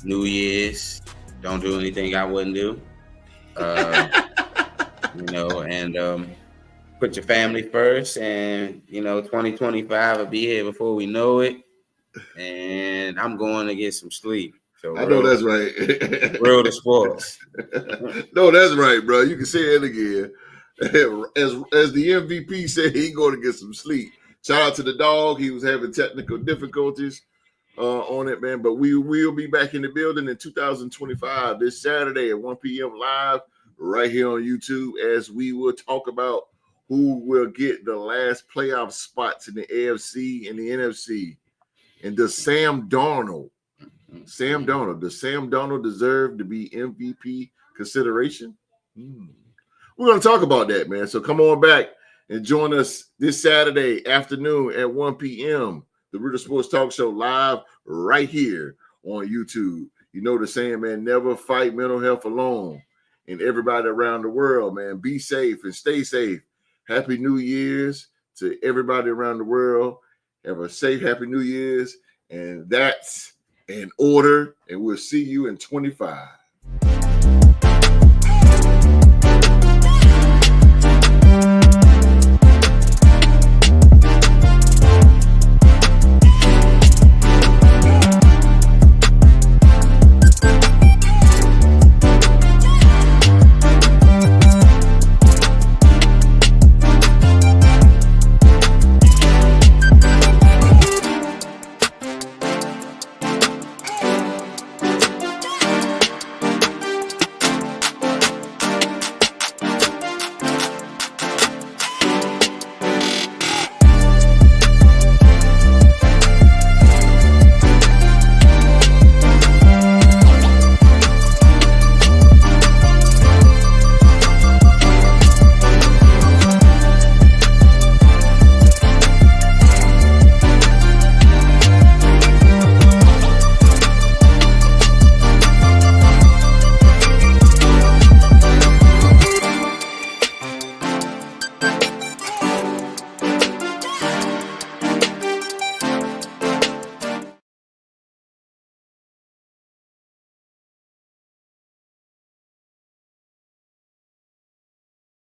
New Year's. Don't do anything I wouldn't do. And put your family first, and 2025 will be here before we know it. And I'm going to get some sleep. So I know that's right. Real to sports. No, that's right, bro. You can say it again. As the MVP said, he going to get some sleep. Shout out to the dog. He was having technical difficulties on it, man. But we will be back in the building in 2025 this Saturday at 1 p.m. live right here on YouTube, as we will talk about who will get the last playoff spots in the AFC and the NFC. And does Sam Darnold deserve to be MVP consideration? We're going to talk about that, man. So come on back and join us this Saturday afternoon at 1 p.m. The Rooter Sports Talk Show live right here on YouTube. You know the saying, man, never fight mental health alone. And everybody around the world, man, be safe and stay safe. Happy New Year's to everybody around the world. Have a safe, happy New Year's. And that's in order. And we'll see you in 25.